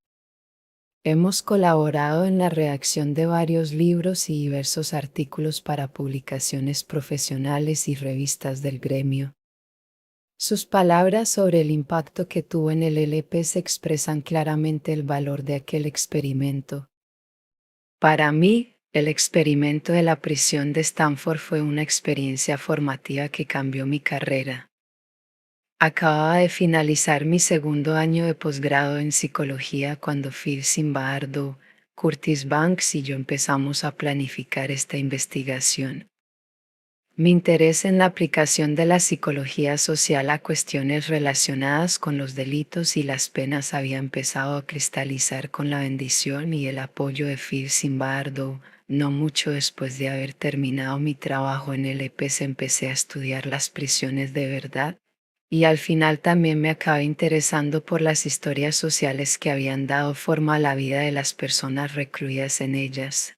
Hemos colaborado en la redacción de varios libros y diversos artículos para publicaciones profesionales y revistas del gremio. Sus palabras sobre el impacto que tuvo en el LPS expresan claramente el valor de aquel experimento. Para mí, el experimento de la prisión de Stanford fue una experiencia formativa que cambió mi carrera. Acababa de finalizar mi segundo año de posgrado en psicología cuando Phil Zimbardo, Curtis Banks y yo empezamos a planificar esta investigación. Mi interés en la aplicación de la psicología social a cuestiones relacionadas con los delitos y las penas había empezado a cristalizar con la bendición y el apoyo de Phil Zimbardo. No mucho después de haber terminado mi trabajo en el EPS empecé a estudiar las prisiones de verdad. Y al final también me acabé interesando por las historias sociales que habían dado forma a la vida de las personas recluidas en ellas.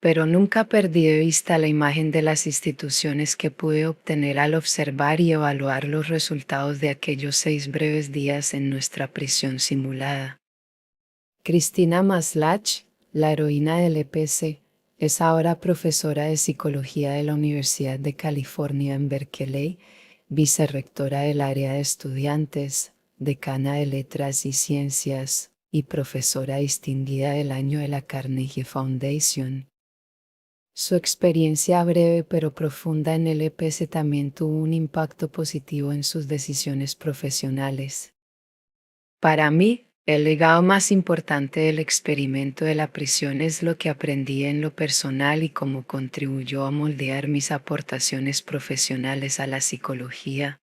Pero nunca perdí de vista la imagen de las instituciones que pude obtener al observar y evaluar los resultados de aquellos 6 breves días en nuestra prisión simulada. Cristina Maslach, la heroína del EPC, es ahora profesora de psicología de la Universidad de California en Berkeley, vicerrectora del área de estudiantes, decana de letras y ciencias, y profesora distinguida del año de la Carnegie Foundation. Su experiencia breve pero profunda en el EPS también tuvo un impacto positivo en sus decisiones profesionales. Para mí, el legado más importante del experimento de la prisión es lo que aprendí en lo personal y cómo contribuyó a moldear mis aportaciones profesionales a la psicología.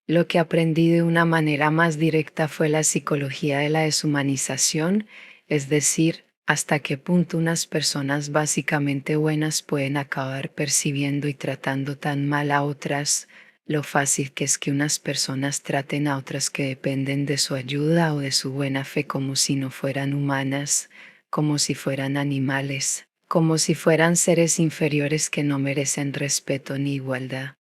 Lo que aprendí de una manera más directa fue la psicología de la deshumanización, es decir, hasta qué punto unas personas básicamente buenas pueden acabar percibiendo y tratando tan mal a otras, lo fácil que es que unas personas traten a otras que dependen de su ayuda o de su buena fe como si no fueran humanas, como si fueran animales, como si fueran seres inferiores que no merecen respeto ni igualdad.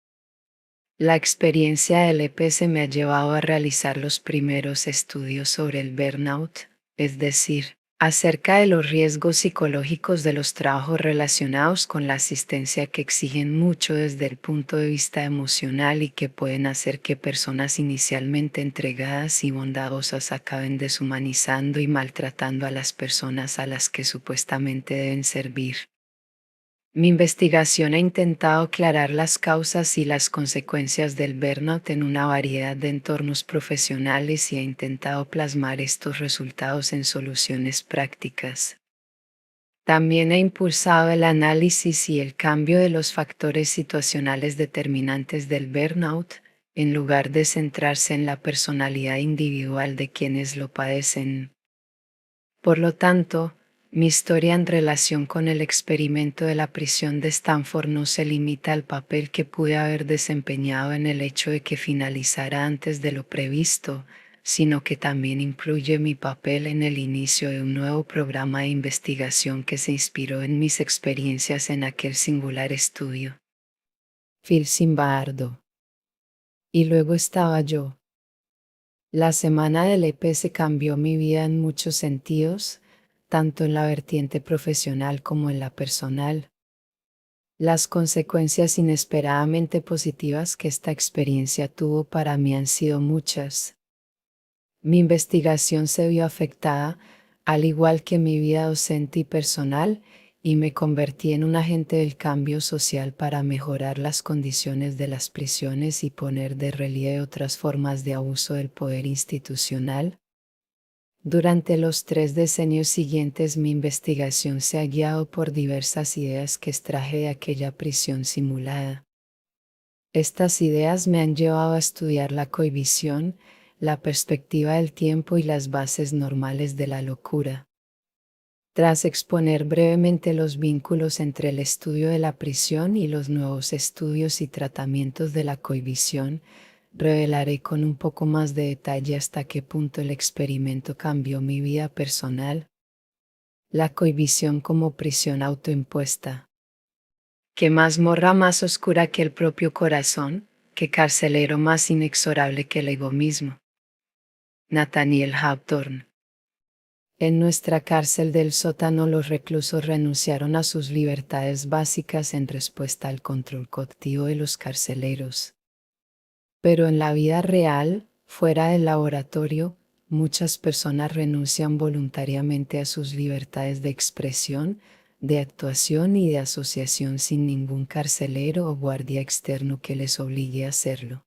La experiencia del EPS me ha llevado a realizar los primeros estudios sobre el burnout, es decir, acerca de los riesgos psicológicos de los trabajos relacionados con la asistencia que exigen mucho desde el punto de vista emocional y que pueden hacer que personas inicialmente entregadas y bondadosas acaben deshumanizando y maltratando a las personas a las que supuestamente deben servir. Mi investigación ha intentado aclarar las causas y las consecuencias del burnout en una variedad de entornos profesionales y ha intentado plasmar estos resultados en soluciones prácticas. También ha impulsado el análisis y el cambio de los factores situacionales determinantes del burnout, en lugar de centrarse en la personalidad individual de quienes lo padecen. Por lo tanto, mi historia en relación con el experimento de la prisión de Stanford no se limita al papel que pude haber desempeñado en el hecho de que finalizara antes de lo previsto, sino que también incluye mi papel en el inicio de un nuevo programa de investigación que se inspiró en mis experiencias en aquel singular estudio. Phil Zimbardo. Y luego estaba yo. La semana del EPS cambió mi vida en muchos sentidos, tanto en la vertiente profesional como en la personal. Las consecuencias inesperadamente positivas que esta experiencia tuvo para mí han sido muchas. Mi investigación se vio afectada, al igual que mi vida docente y personal, y me convertí en un agente del cambio social para mejorar las condiciones de las prisiones y poner de relieve otras formas de abuso del poder institucional. Durante los 3 decenios siguientes mi investigación se ha guiado por diversas ideas que extraje de aquella prisión simulada. Estas ideas me han llevado a estudiar la cohibición, la perspectiva del tiempo y las bases normales de la locura. Tras exponer brevemente los vínculos entre el estudio de la prisión y los nuevos estudios y tratamientos de la cohibición, revelaré con un poco más de detalle hasta qué punto el experimento cambió mi vida personal. La cohibición como prisión autoimpuesta. ¿Qué mazmorra más oscura que el propio corazón? ¿Qué carcelero más inexorable que el ego mismo? Nathaniel Hawthorne. En nuestra cárcel del sótano los reclusos renunciaron a sus libertades básicas en respuesta al control coactivo de los carceleros. Pero en la vida real, fuera del laboratorio, muchas personas renuncian voluntariamente a sus libertades de expresión, de actuación y de asociación sin ningún carcelero o guardia externo que les obligue a hacerlo.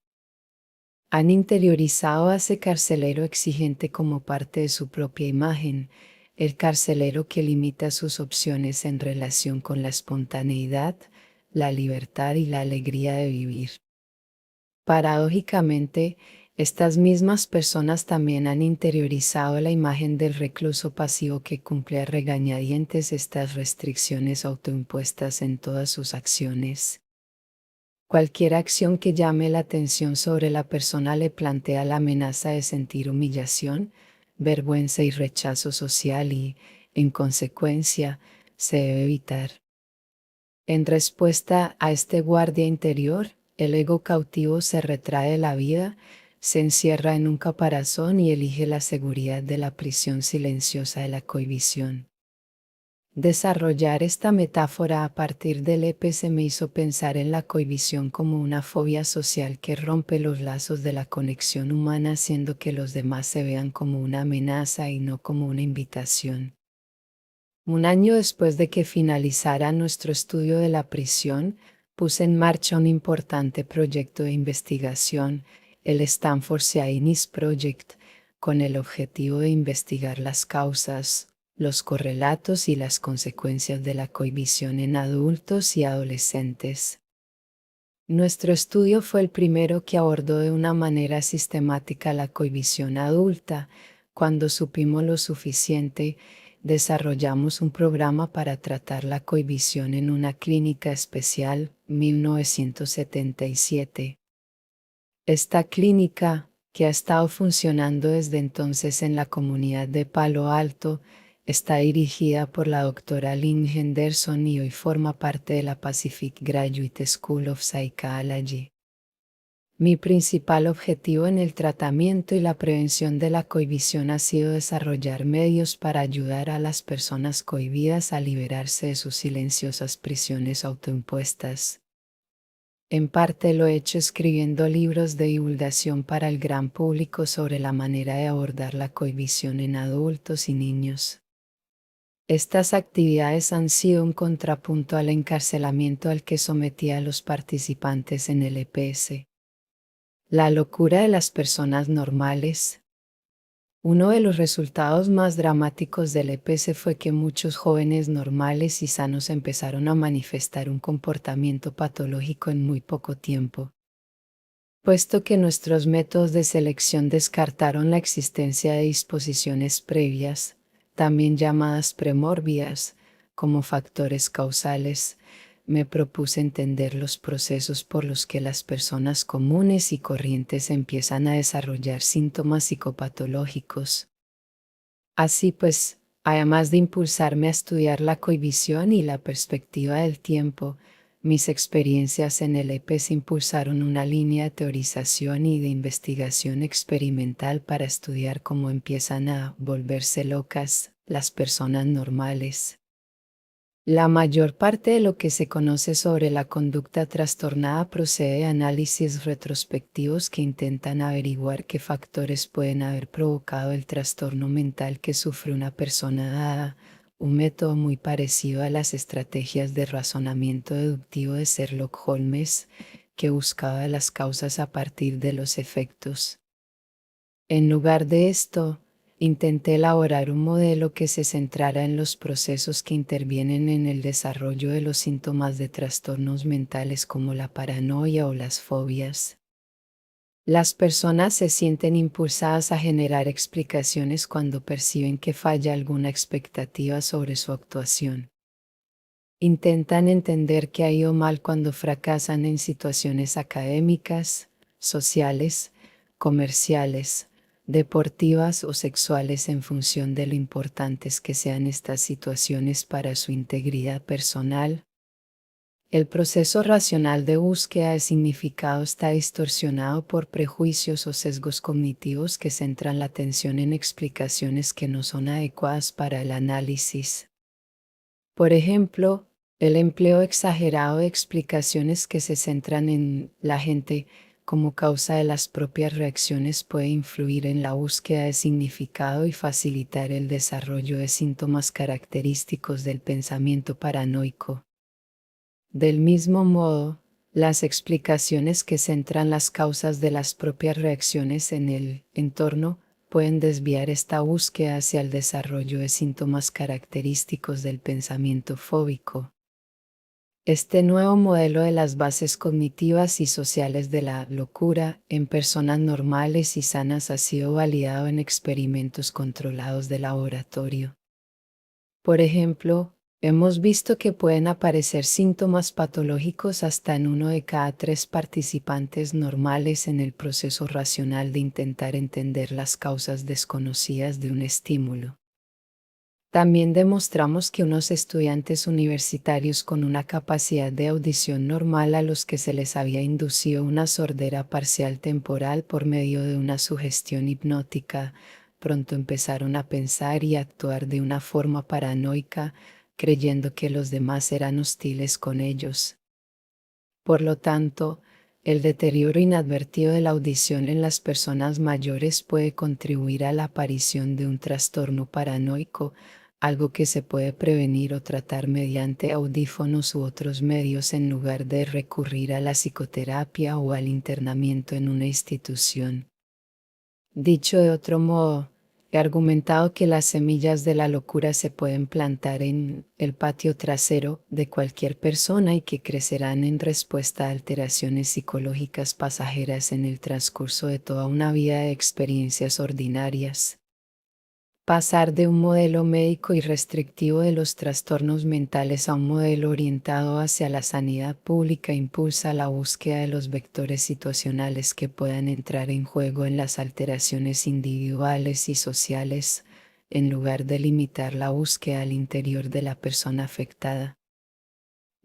Han interiorizado a ese carcelero exigente como parte de su propia imagen, el carcelero que limita sus opciones en relación con la espontaneidad, la libertad y la alegría de vivir. Paradójicamente, estas mismas personas también han interiorizado la imagen del recluso pasivo que cumple a regañadientes estas restricciones autoimpuestas en todas sus acciones. Cualquier acción que llame la atención sobre la persona le plantea la amenaza de sentir humillación, vergüenza y rechazo social y, en consecuencia, se debe evitar. En respuesta a este guardia interior, el ego cautivo se retrae de la vida, se encierra en un caparazón y elige la seguridad de la prisión silenciosa de la cohibición. Desarrollar esta metáfora a partir del EPS me hizo pensar en la cohibición como una fobia social que rompe los lazos de la conexión humana haciendo que los demás se vean como una amenaza y no como una invitación. Un año después de que finalizara nuestro estudio de la prisión, puse en marcha un importante proyecto de investigación, el Stanford Zionist Project, con el objetivo de investigar las causas, los correlatos y las consecuencias de la cohibición en adultos y adolescentes. Nuestro estudio fue el primero que abordó de una manera sistemática la cohibición adulta. Cuando supimos lo suficiente, desarrollamos un programa para tratar la cohibición en una clínica especial, 1977. Esta clínica, que ha estado funcionando desde entonces en la comunidad de Palo Alto, está dirigida por la doctora Lynn Henderson y hoy forma parte de la Pacific Graduate School of Psychology. Mi principal objetivo en el tratamiento y la prevención de la cohibición ha sido desarrollar medios para ayudar a las personas cohibidas a liberarse de sus silenciosas prisiones autoimpuestas. En parte lo he hecho escribiendo libros de divulgación para el gran público sobre la manera de abordar la cohibición en adultos y niños. Estas actividades han sido un contrapunto al encarcelamiento al que sometía a los participantes en el EPS. La locura de las personas normales. Uno de los resultados más dramáticos del EPS fue que muchos jóvenes normales y sanos empezaron a manifestar un comportamiento patológico en muy poco tiempo. Puesto que nuestros métodos de selección descartaron la existencia de disposiciones previas, también llamadas premórbidas, como factores causales, me propuse entender los procesos por los que las personas comunes y corrientes empiezan a desarrollar síntomas psicopatológicos. Así pues, además de impulsarme a estudiar la cohibición y la perspectiva del tiempo, mis experiencias en el EPS impulsaron una línea de teorización y de investigación experimental para estudiar cómo empiezan a volverse locas las personas normales. La mayor parte de lo que se conoce sobre la conducta trastornada procede de análisis retrospectivos que intentan averiguar qué factores pueden haber provocado el trastorno mental que sufre una persona dada, un método muy parecido a las estrategias de razonamiento deductivo de Sherlock Holmes, que buscaba las causas a partir de los efectos. En lugar de esto, intenté elaborar un modelo que se centrara en los procesos que intervienen en el desarrollo de los síntomas de trastornos mentales como la paranoia o las fobias. Las personas se sienten impulsadas a generar explicaciones cuando perciben que falla alguna expectativa sobre su actuación. Intentan entender qué ha ido mal cuando fracasan en situaciones académicas, sociales, comerciales, deportivas o sexuales en función de lo importantes que sean estas situaciones para su integridad personal. El proceso racional de búsqueda de significado está distorsionado por prejuicios o sesgos cognitivos que centran la atención en explicaciones que no son adecuadas para el análisis. Por ejemplo, el empleo exagerado de explicaciones que se centran en la gente como causa de las propias reacciones puede influir en la búsqueda de significado y facilitar el desarrollo de síntomas característicos del pensamiento paranoico. Del mismo modo, las explicaciones que centran las causas de las propias reacciones en el entorno pueden desviar esta búsqueda hacia el desarrollo de síntomas característicos del pensamiento fóbico. Este nuevo modelo de las bases cognitivas y sociales de la locura en personas normales y sanas ha sido validado en experimentos controlados de laboratorio. Por ejemplo, hemos visto que pueden aparecer síntomas patológicos hasta en 1 de cada 3 participantes normales en el proceso racional de intentar entender las causas desconocidas de un estímulo. También demostramos que unos estudiantes universitarios con una capacidad de audición normal a los que se les había inducido una sordera parcial temporal por medio de una sugestión hipnótica, pronto empezaron a pensar y actuar de una forma paranoica, creyendo que los demás eran hostiles con ellos. Por lo tanto, el deterioro inadvertido de la audición en las personas mayores puede contribuir a la aparición de un trastorno paranoico, algo que se puede prevenir o tratar mediante audífonos u otros medios en lugar de recurrir a la psicoterapia o al internamiento en una institución. Dicho de otro modo, He argumentado que las semillas de la locura se pueden plantar en el patio trasero de cualquier persona y que crecerán en respuesta a alteraciones psicológicas pasajeras en el transcurso de toda una vida de experiencias ordinarias. Pasar de un modelo médico y restrictivo de los trastornos mentales a un modelo orientado hacia la sanidad pública impulsa la búsqueda de los vectores situacionales que puedan entrar en juego en las alteraciones individuales y sociales, en lugar de limitar la búsqueda al interior de la persona afectada.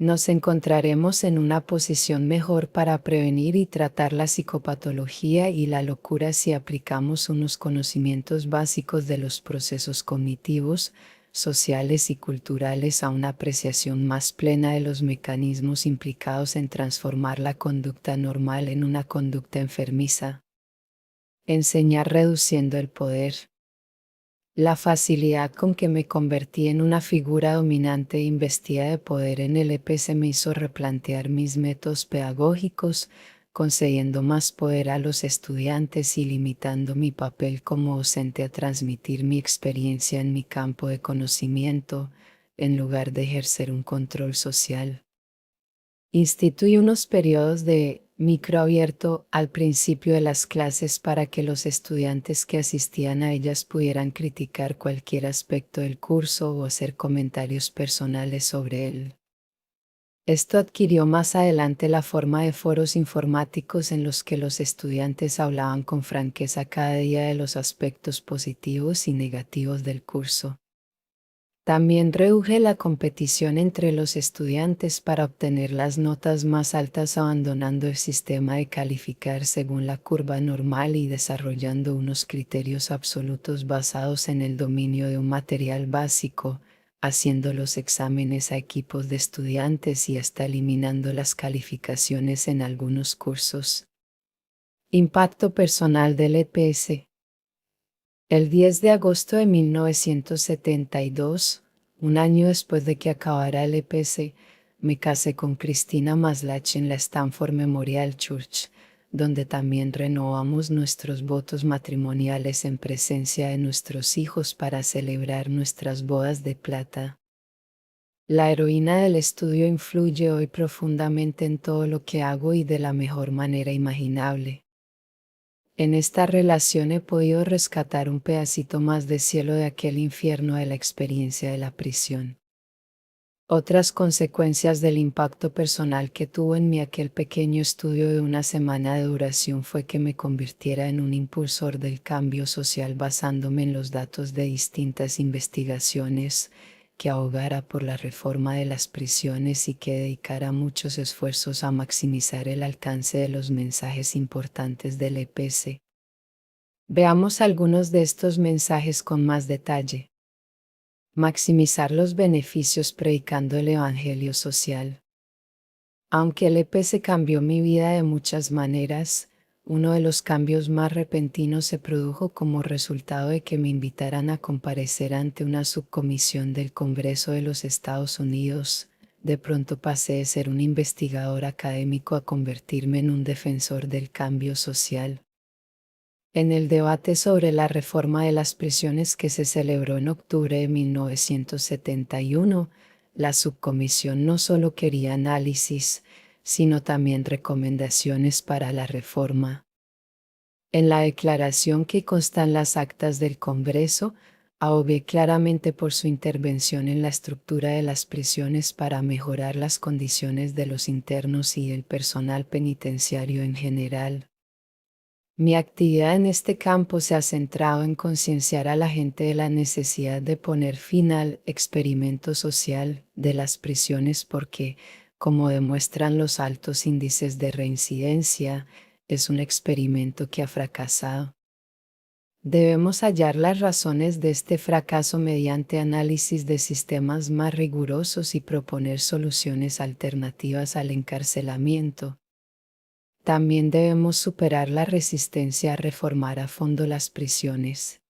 Nos encontraremos en una posición mejor para prevenir y tratar la psicopatología y la locura si aplicamos unos conocimientos básicos de los procesos cognitivos, sociales y culturales a una apreciación más plena de los mecanismos implicados en transformar la conducta normal en una conducta enfermiza. Enseñar reduciendo el poder. La facilidad con que me convertí en una figura dominante e investida de poder en el EPS me hizo replantear mis métodos pedagógicos, concediendo más poder a los estudiantes y limitando mi papel como docente a transmitir mi experiencia en mi campo de conocimiento, en lugar de ejercer un control social. Instituí unos periodos de micro abierto al principio de las clases para que los estudiantes que asistían a ellas pudieran criticar cualquier aspecto del curso o hacer comentarios personales sobre él. Esto adquirió más adelante la forma de foros informáticos en los que los estudiantes hablaban con franqueza cada día de los aspectos positivos y negativos del curso. También reduje la competición entre los estudiantes para obtener las notas más altas abandonando el sistema de calificar según la curva normal y desarrollando unos criterios absolutos basados en el dominio de un material básico, haciendo los exámenes a equipos de estudiantes y hasta eliminando las calificaciones en algunos cursos. Impacto personal del EPS. El 10 de agosto de 1972, un año después de que acabara el EPS, me casé con Cristina Maslach en la Stanford Memorial Church, donde también renovamos nuestros votos matrimoniales en presencia de nuestros hijos para celebrar nuestras bodas de plata. La heroína del estudio influye hoy profundamente en todo lo que hago y de la mejor manera imaginable. En esta relación he podido rescatar un pedacito más de cielo de aquel infierno de la experiencia de la prisión. Otras consecuencias del impacto personal que tuvo en mí aquel pequeño estudio de una semana de duración fue que me convirtiera en un impulsor del cambio social basándome en los datos de distintas investigaciones, que abogara por la reforma de las prisiones y que dedicara muchos esfuerzos a maximizar el alcance de los mensajes importantes del EPS. Veamos algunos de estos mensajes con más detalle. Maximizar los beneficios predicando el Evangelio social. Aunque el EPS cambió mi vida de muchas maneras, uno de los cambios más repentinos se produjo como resultado de que me invitaran a comparecer ante una subcomisión del Congreso de los Estados Unidos. De pronto pasé de ser un investigador académico a convertirme en un defensor del cambio social. En el debate sobre la reforma de las prisiones que se celebró en octubre de 1971, la subcomisión no solo quería análisis, sino también recomendaciones para la reforma. En la declaración que consta en las actas del Congreso, abogué claramente por su intervención en la estructura de las prisiones para mejorar las condiciones de los internos y el personal penitenciario en general. Mi actividad en este campo se ha centrado en concienciar a la gente de la necesidad de poner fin al experimento social de las prisiones porque, como demuestran los altos índices de reincidencia, es un experimento que ha fracasado. Debemos hallar las razones de este fracaso mediante análisis de sistemas más rigurosos y proponer soluciones alternativas al encarcelamiento. También debemos superar la resistencia a reformar a fondo las prisiones.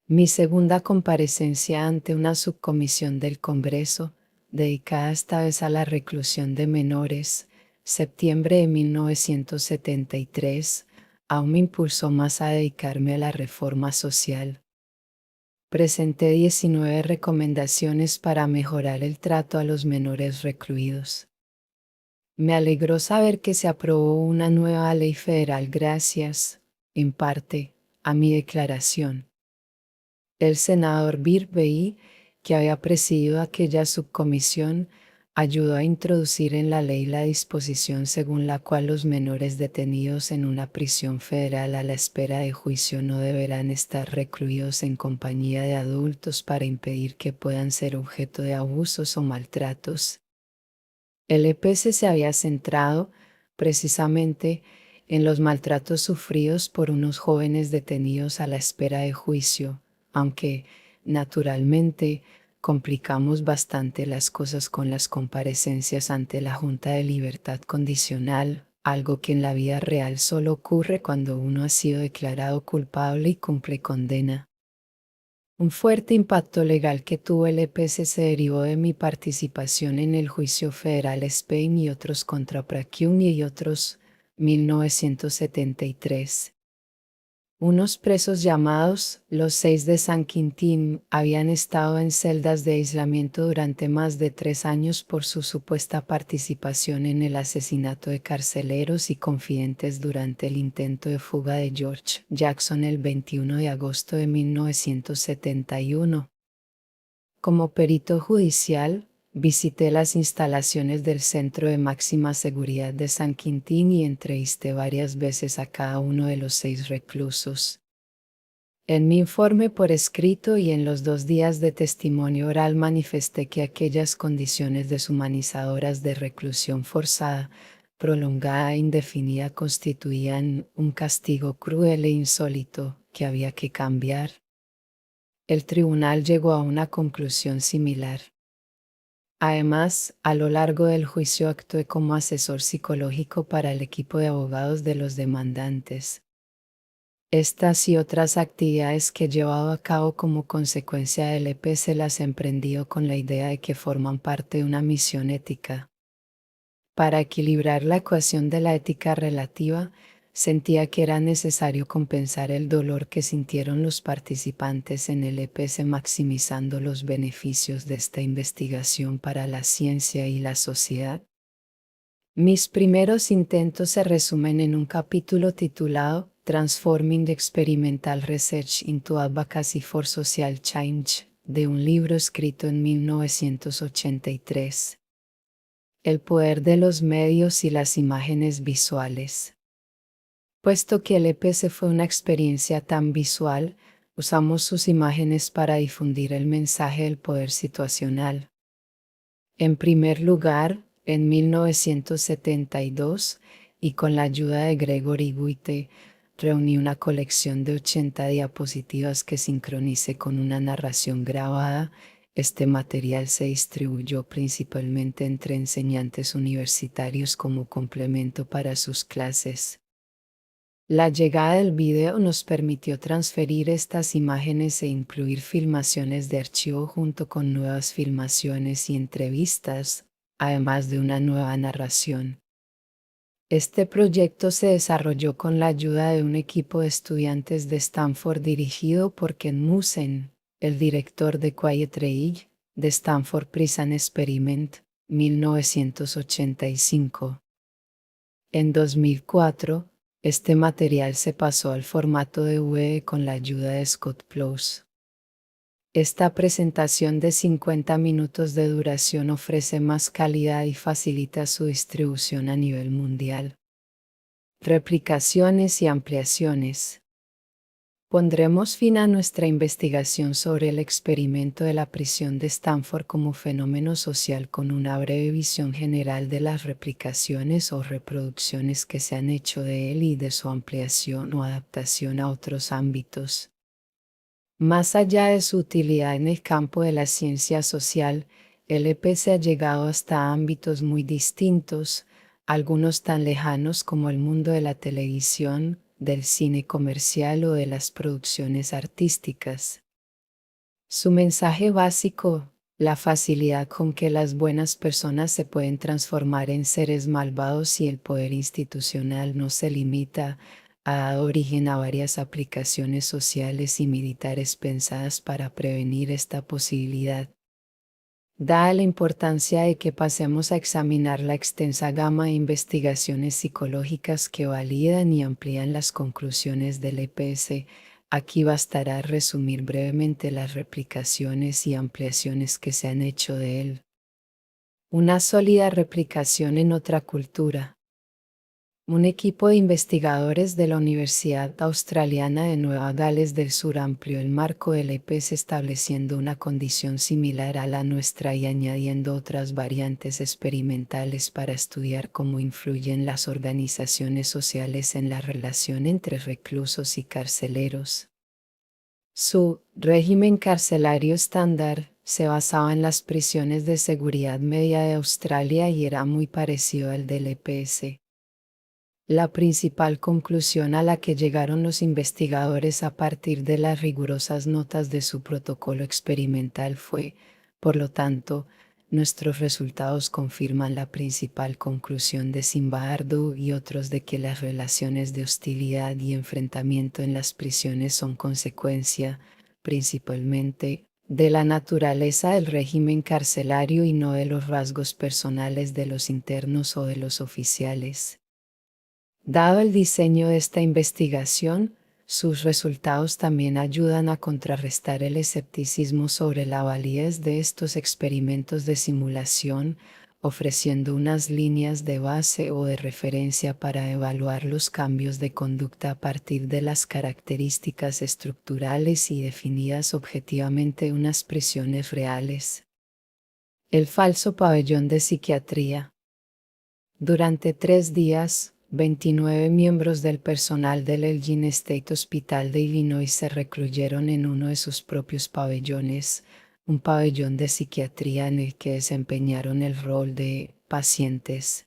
Mi segunda comparecencia ante una subcomisión del Congreso, dedicada esta vez a la reclusión de menores, septiembre de 1973, aún me impulsó más a dedicarme a la reforma social. Presenté 19 recomendaciones para mejorar el trato a los menores recluidos. Me alegró saber que se aprobó una nueva ley federal gracias, en parte, a mi declaración. El senador Birkby, que había presidido aquella subcomisión, ayudó a introducir en la ley la disposición según la cual los menores detenidos en una prisión federal a la espera de juicio no deberán estar recluidos en compañía de adultos para impedir que puedan ser objeto de abusos o maltratos. El EPS se había centrado, precisamente, en los maltratos sufridos por unos jóvenes detenidos a la espera de juicio, aunque, naturalmente, complicamos bastante las cosas con las comparecencias ante la Junta de Libertad Condicional, algo que en la vida real solo ocurre cuando uno ha sido declarado culpable y cumple condena. Un fuerte impacto legal que tuvo el EPS se derivó de mi participación en el juicio federal Spain y otros contra Prakyun y otros, 1973. Unos presos llamados los 6 de San Quintín habían estado en celdas de aislamiento durante más de 3 años por su supuesta participación en el asesinato de carceleros y confidentes durante el intento de fuga de George Jackson el 21 de agosto de 1971. Como perito judicial, visité las instalaciones del Centro de Máxima Seguridad de San Quintín y entrevisté varias veces a cada uno de los 6 reclusos. En mi informe por escrito y en los 2 días de testimonio oral manifesté que aquellas condiciones deshumanizadoras de reclusión forzada, prolongada e indefinida constituían un castigo cruel e insólito que había que cambiar. El tribunal llegó a una conclusión similar. Además, a lo largo del juicio actué como asesor psicológico para el equipo de abogados de los demandantes. Estas y otras actividades que he llevado a cabo como consecuencia del EPS las he emprendido con la idea de que forman parte de una misión ética. Para equilibrar la ecuación de la ética relativa, sentía que era necesario compensar el dolor que sintieron los participantes en el EPS maximizando los beneficios de esta investigación para la ciencia y la sociedad. Mis primeros intentos se resumen en un capítulo titulado Transforming Experimental Research into Advocacy for Social Change, de un libro escrito en 1983. El poder de los medios y las imágenes visuales. Puesto que el EPS fue una experiencia tan visual, usamos sus imágenes para difundir el mensaje del poder situacional. En primer lugar, en 1972, y con la ayuda de Gregory Witte, reuní una colección de 80 diapositivas que sincronicé con una narración grabada. Este material se distribuyó principalmente entre enseñantes universitarios como complemento para sus clases. La llegada del video nos permitió transferir estas imágenes e incluir filmaciones de archivo junto con nuevas filmaciones y entrevistas, además de una nueva narración. Este proyecto se desarrolló con la ayuda de un equipo de estudiantes de Stanford dirigido por Ken Musen, el director de Quiet Reading, de Stanford Prison Experiment, 1985. En 2004, este material se pasó al formato DVD con la ayuda de Scott Plous. Esta presentación de 50 minutos de duración ofrece más calidad y facilita su distribución a nivel mundial. Replicaciones y ampliaciones. Pondremos fin a nuestra investigación sobre el experimento de la prisión de Stanford como fenómeno social con una breve visión general de las replicaciones o reproducciones que se han hecho de él y de su ampliación o adaptación a otros ámbitos. Más allá de su utilidad en el campo de la ciencia social, el EPS ha llegado hasta ámbitos muy distintos, algunos tan lejanos como el mundo de la televisión, del cine comercial o de las producciones artísticas. Su mensaje básico, la facilidad con que las buenas personas se pueden transformar en seres malvados y el poder institucional no se limita ha dado origen a varias aplicaciones sociales y militares pensadas para prevenir esta posibilidad. Dada la importancia de que pasemos a examinar la extensa gama de investigaciones psicológicas que validan y amplían las conclusiones del EPS, aquí bastará resumir brevemente las replicaciones y ampliaciones que se han hecho de él. Una sólida replicación en otra cultura. Un equipo de investigadores de la Universidad Australiana de Nueva Gales del Sur amplió el marco del EPS estableciendo una condición similar a la nuestra y añadiendo otras variantes experimentales para estudiar cómo influyen las organizaciones sociales en la relación entre reclusos y carceleros. Su régimen carcelario estándar se basaba en las prisiones de seguridad media de Australia y era muy parecido al del EPS. La principal conclusión a la que llegaron los investigadores a partir de las rigurosas notas de su protocolo experimental fue, por lo tanto, nuestros resultados confirman la principal conclusión de Zimbardo y otros de que las relaciones de hostilidad y enfrentamiento en las prisiones son consecuencia, principalmente, de la naturaleza del régimen carcelario y no de los rasgos personales de los internos o de los oficiales. Dado el diseño de esta investigación, sus resultados también ayudan a contrarrestar el escepticismo sobre la validez de estos experimentos de simulación, ofreciendo unas líneas de base o de referencia para evaluar los cambios de conducta a partir de las características estructurales y definidas objetivamente de unas prisiones reales. El falso pabellón de psiquiatría. Durante 3 días, 29 miembros del personal del Elgin State Hospital de Illinois se recluyeron en uno de sus propios pabellones, un pabellón de psiquiatría en el que desempeñaron el rol de pacientes.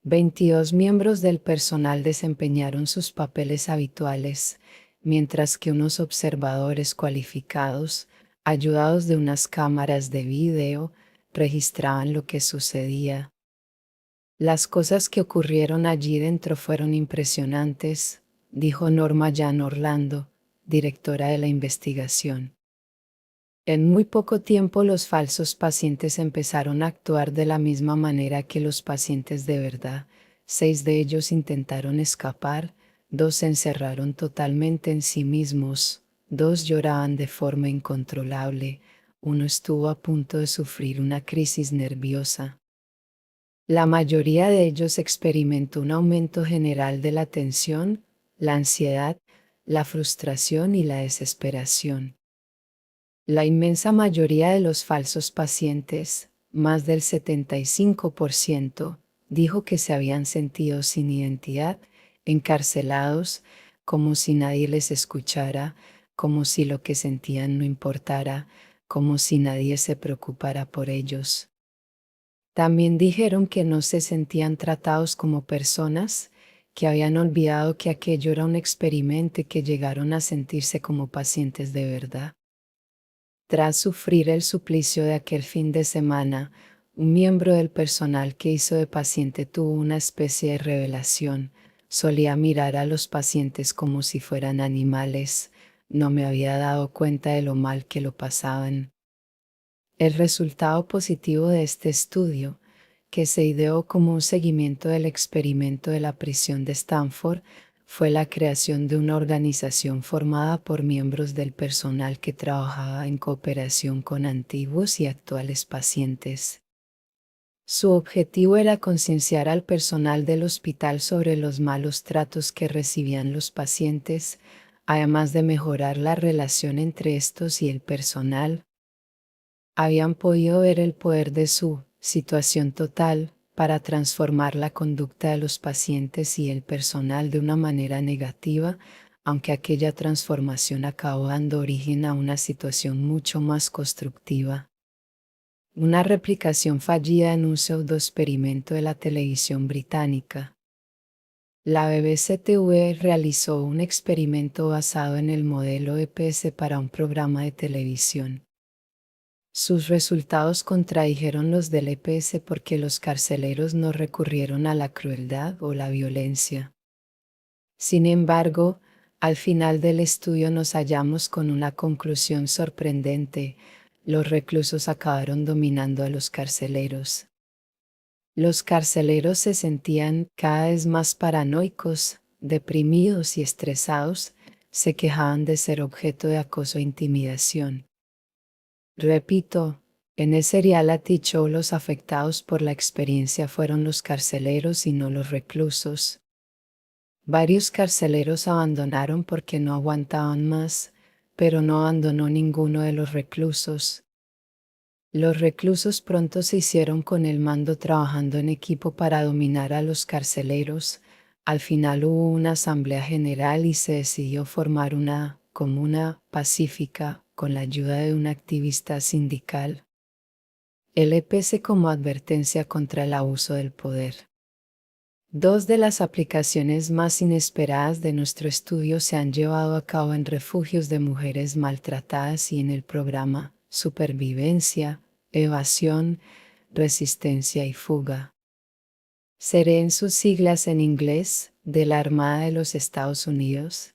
22 miembros del personal desempeñaron sus papeles habituales, mientras que unos observadores cualificados, ayudados de unas cámaras de video, registraban lo que sucedía. Las cosas que ocurrieron allí dentro fueron impresionantes, dijo Norma Jan Orlando, directora de la investigación. En muy poco tiempo los falsos pacientes empezaron a actuar de la misma manera que los pacientes de verdad. 6 de ellos intentaron escapar, 2 se encerraron totalmente en sí mismos, 2 lloraban de forma incontrolable, 1 estuvo a punto de sufrir una crisis nerviosa. La mayoría de ellos experimentó un aumento general de la tensión, la ansiedad, la frustración y la desesperación. La inmensa mayoría de los falsos pacientes, más del 75%, dijo que se habían sentido sin identidad, encarcelados, como si nadie les escuchara, como si lo que sentían no importara, como si nadie se preocupara por ellos. También dijeron que no se sentían tratados como personas, que habían olvidado que aquello era un experimento y que llegaron a sentirse como pacientes de verdad. Tras sufrir el suplicio de aquel fin de semana, un miembro del personal que hizo de paciente tuvo una especie de revelación. Solía mirar a los pacientes como si fueran animales. No me había dado cuenta de lo mal que lo pasaban. El resultado positivo de este estudio, que se ideó como un seguimiento del experimento de la prisión de Stanford, fue la creación de una organización formada por miembros del personal que trabajaba en cooperación con antiguos y actuales pacientes. Su objetivo era concienciar al personal del hospital sobre los malos tratos que recibían los pacientes, además de mejorar la relación entre estos y el personal. Habían podido ver el poder de su situación total para transformar la conducta de los pacientes y el personal de una manera negativa, aunque aquella transformación acabó dando origen a una situación mucho más constructiva. Una replicación fallida en un pseudoexperimento de la televisión británica. La BBC TV realizó un experimento basado en el modelo EPS para un programa de televisión. Sus resultados contradijeron los del EPS porque los carceleros no recurrieron a la crueldad o la violencia. Sin embargo, al final del estudio nos hallamos con una conclusión sorprendente: los reclusos acabaron dominando a los carceleros. Los carceleros se sentían cada vez más paranoicos, deprimidos y estresados, se quejaban de ser objeto de acoso e intimidación. Repito, en ese reality show los afectados por la experiencia fueron los carceleros y no los reclusos. Varios carceleros abandonaron porque no aguantaban más, pero no abandonó ninguno de los reclusos. Los reclusos pronto se hicieron con el mando trabajando en equipo para dominar a los carceleros. Al final hubo una asamblea general y se decidió formar una comuna pacífica con la ayuda de un activista sindical. El EPS como advertencia contra el abuso del poder. Dos de las aplicaciones más inesperadas de nuestro estudio se han llevado a cabo en refugios de mujeres maltratadas y en el programa Supervivencia, Evasión, Resistencia y Fuga. Seré en sus siglas en inglés, de la Armada de los Estados Unidos.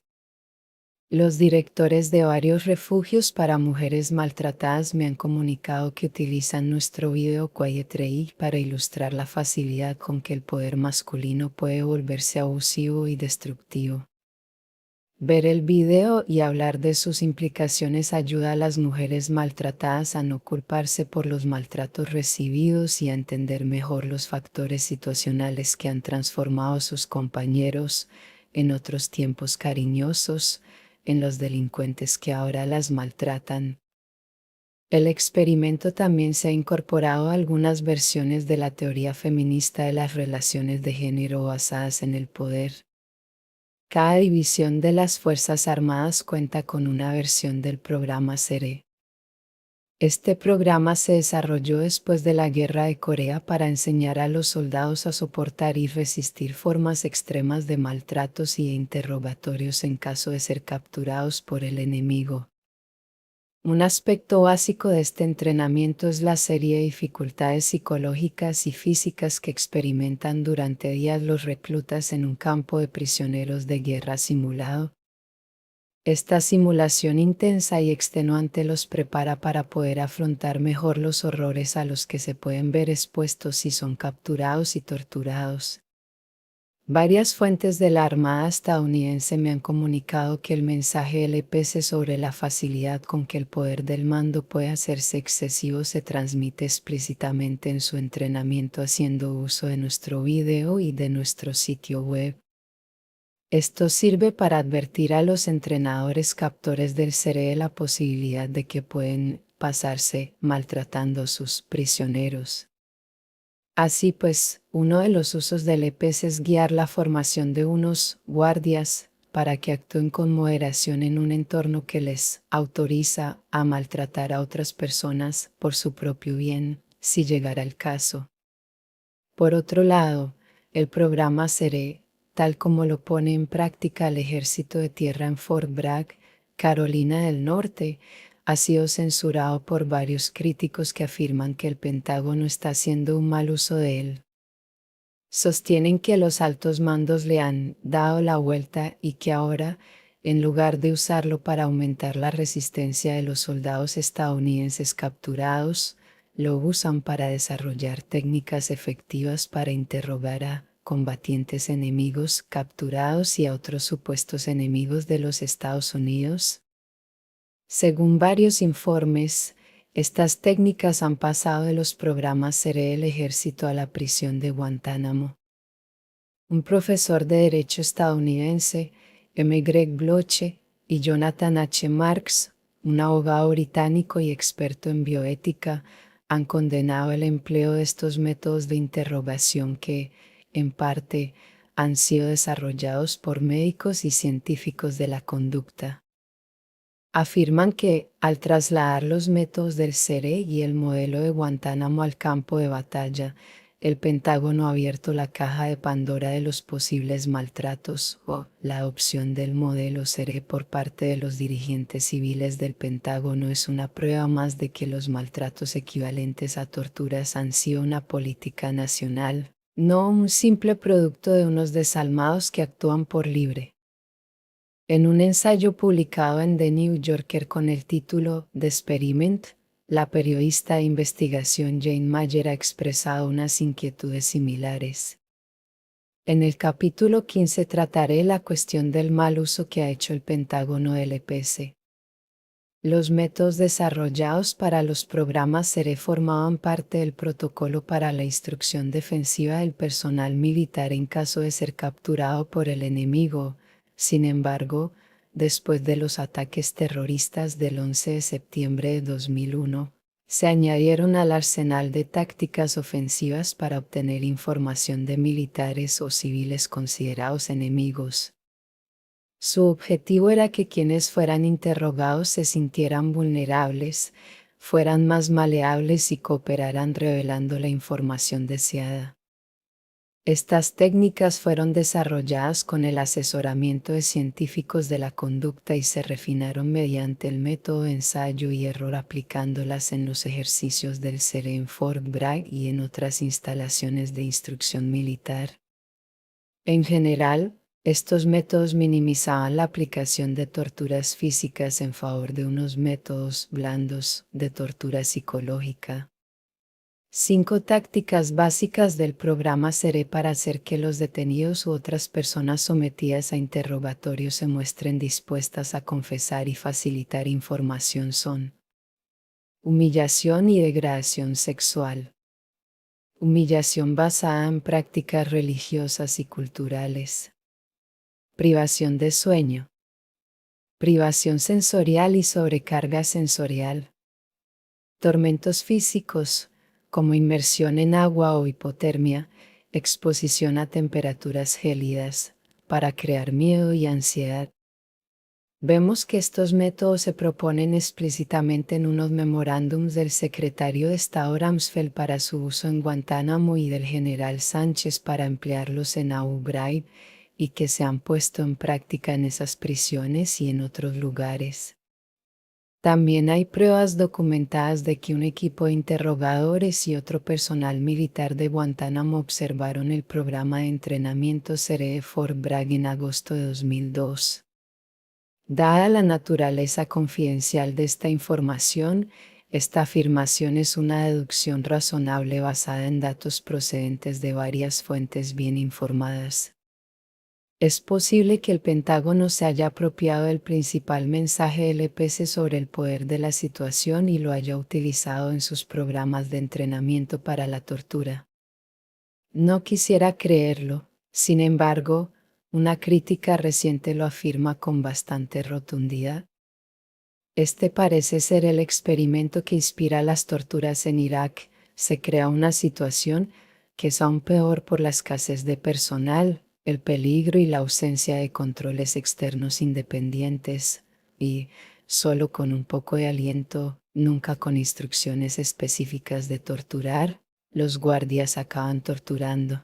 Los directores de varios refugios para mujeres maltratadas me han comunicado que utilizan nuestro video Quiet Tree para ilustrar la facilidad con que el poder masculino puede volverse abusivo y destructivo. Ver el video y hablar de sus implicaciones ayuda a las mujeres maltratadas a no culparse por los maltratos recibidos y a entender mejor los factores situacionales que han transformado a sus compañeros en otros tiempos cariñosos, en los delincuentes que ahora las maltratan. El experimento también se ha incorporado a algunas versiones de la teoría feminista de las relaciones de género basadas en el poder. Cada división de las Fuerzas Armadas cuenta con una versión del programa SERE. Este programa se desarrolló después de la Guerra de Corea para enseñar a los soldados a soportar y resistir formas extremas de maltratos y de interrogatorios en caso de ser capturados por el enemigo. Un aspecto básico de este entrenamiento es la serie de dificultades psicológicas y físicas que experimentan durante días los reclutas en un campo de prisioneros de guerra simulado. Esta simulación intensa y extenuante los prepara para poder afrontar mejor los horrores a los que se pueden ver expuestos si son capturados y torturados. Varias fuentes de la Armada estadounidense me han comunicado que el mensaje del EPS sobre la facilidad con que el poder del mando puede hacerse excesivo se transmite explícitamente en su entrenamiento haciendo uso de nuestro video y de nuestro sitio web. Esto sirve para advertir a los entrenadores captores del SERE de la posibilidad de que pueden pasarse maltratando a sus prisioneros. Así pues, uno de los usos del EPS es guiar la formación de unos guardias para que actúen con moderación en un entorno que les autoriza a maltratar a otras personas por su propio bien, si llegara el caso. Por otro lado, el programa SERE, tal como lo pone en práctica el Ejército de Tierra en Fort Bragg, Carolina del Norte, ha sido censurado por varios críticos que afirman que el Pentágono está haciendo un mal uso de él. Sostienen que los altos mandos le han dado la vuelta y que ahora, en lugar de usarlo para aumentar la resistencia de los soldados estadounidenses capturados, lo usan para desarrollar técnicas efectivas para interrogar a combatientes enemigos capturados y a otros supuestos enemigos de los Estados Unidos. Según varios informes, estas técnicas han pasado de los programas SERE del ejército a la prisión de Guantánamo. Un profesor de derecho estadounidense, M. Greg Bloche, y Jonathan H. Marks, un abogado británico y experto en bioética, han condenado el empleo de estos métodos de interrogación que, en parte, han sido desarrollados por médicos y científicos de la conducta. Afirman que, al trasladar los métodos del SERE y el modelo de Guantánamo al campo de batalla, el Pentágono ha abierto la caja de Pandora de los posibles maltratos o la adopción del modelo SERE por parte de los dirigentes civiles del Pentágono es una prueba más de que los maltratos equivalentes a torturas han sido una política nacional, no un simple producto de unos desalmados que actúan por libre En un ensayo publicado en The New Yorker con el título The Experiment, la periodista de investigación Jane Mayer ha expresado unas inquietudes similares. En el capítulo 15 trataré la cuestión del mal uso que ha hecho el Pentágono del EPS. Los métodos desarrollados para los programas SERE formaban parte del protocolo para la instrucción defensiva del personal militar en caso de ser capturado por el enemigo. Sin embargo, después de los ataques terroristas del 11 de septiembre de 2001, se añadieron al arsenal de tácticas ofensivas para obtener información de militares o civiles considerados enemigos. Su objetivo era que quienes fueran interrogados se sintieran vulnerables, fueran más maleables y cooperaran revelando la información deseada. Estas técnicas fueron desarrolladas con el asesoramiento de científicos de la conducta y se refinaron mediante el método de ensayo y error aplicándolas en los ejercicios del SERE en Fort Bragg y en otras instalaciones de instrucción militar. En general, estos métodos minimizaban la aplicación de torturas físicas en favor de unos métodos blandos de tortura psicológica. 5 tácticas básicas del programa SERE para hacer que los detenidos u otras personas sometidas a interrogatorio se muestren dispuestas a confesar y facilitar información son: humillación y degradación sexual. Humillación basada en prácticas religiosas y culturales. Privación de sueño. Privación sensorial y sobrecarga sensorial. Tormentos físicos, como inmersión en agua o hipotermia, exposición a temperaturas gélidas, para crear miedo y ansiedad. Vemos que estos métodos se proponen explícitamente en unos memorándums del secretario de Estado Rumsfeld para su uso en Guantánamo y del general Sánchez para emplearlos en Abu Ghraib, y que se han puesto en práctica en esas prisiones y en otros lugares. También hay pruebas documentadas de que un equipo de interrogadores y otro personal militar de Guantánamo observaron el programa de entrenamiento SERE de Fort Bragg en agosto de 2002. Dada la naturaleza confidencial de esta información, esta afirmación es una deducción razonable basada en datos procedentes de varias fuentes bien informadas. Es posible que el Pentágono se haya apropiado del principal mensaje del EPS sobre el poder de la situación y lo haya utilizado en sus programas de entrenamiento para la tortura. No quisiera creerlo, sin embargo, una crítica reciente lo afirma con bastante rotundidad. Este parece ser el experimento que inspira las torturas en Irak. Se crea una situación que es aún peor por la escasez de personal, el peligro y la ausencia de controles externos independientes, y, solo con un poco de aliento, nunca con instrucciones específicas de torturar, los guardias acaban torturando.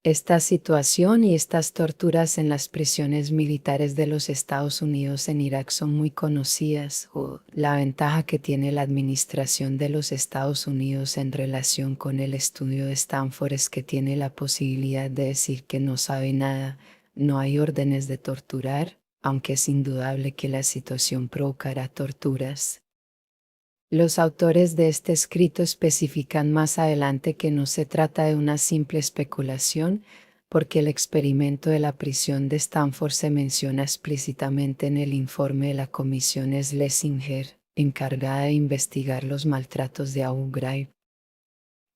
Esta situación y estas torturas en las prisiones militares de los Estados Unidos en Irak son muy conocidas, la ventaja que tiene la administración de los Estados Unidos en relación con el estudio de Stanford es que tiene la posibilidad de decir que no sabe nada, no hay órdenes de torturar, aunque es indudable que la situación provocará torturas. Los autores de este escrito especifican más adelante que no se trata de una simple especulación, porque el experimento de la prisión de Stanford se menciona explícitamente en el informe de la Comisión Schlesinger, encargada de investigar los maltratos de Abu Ghraib.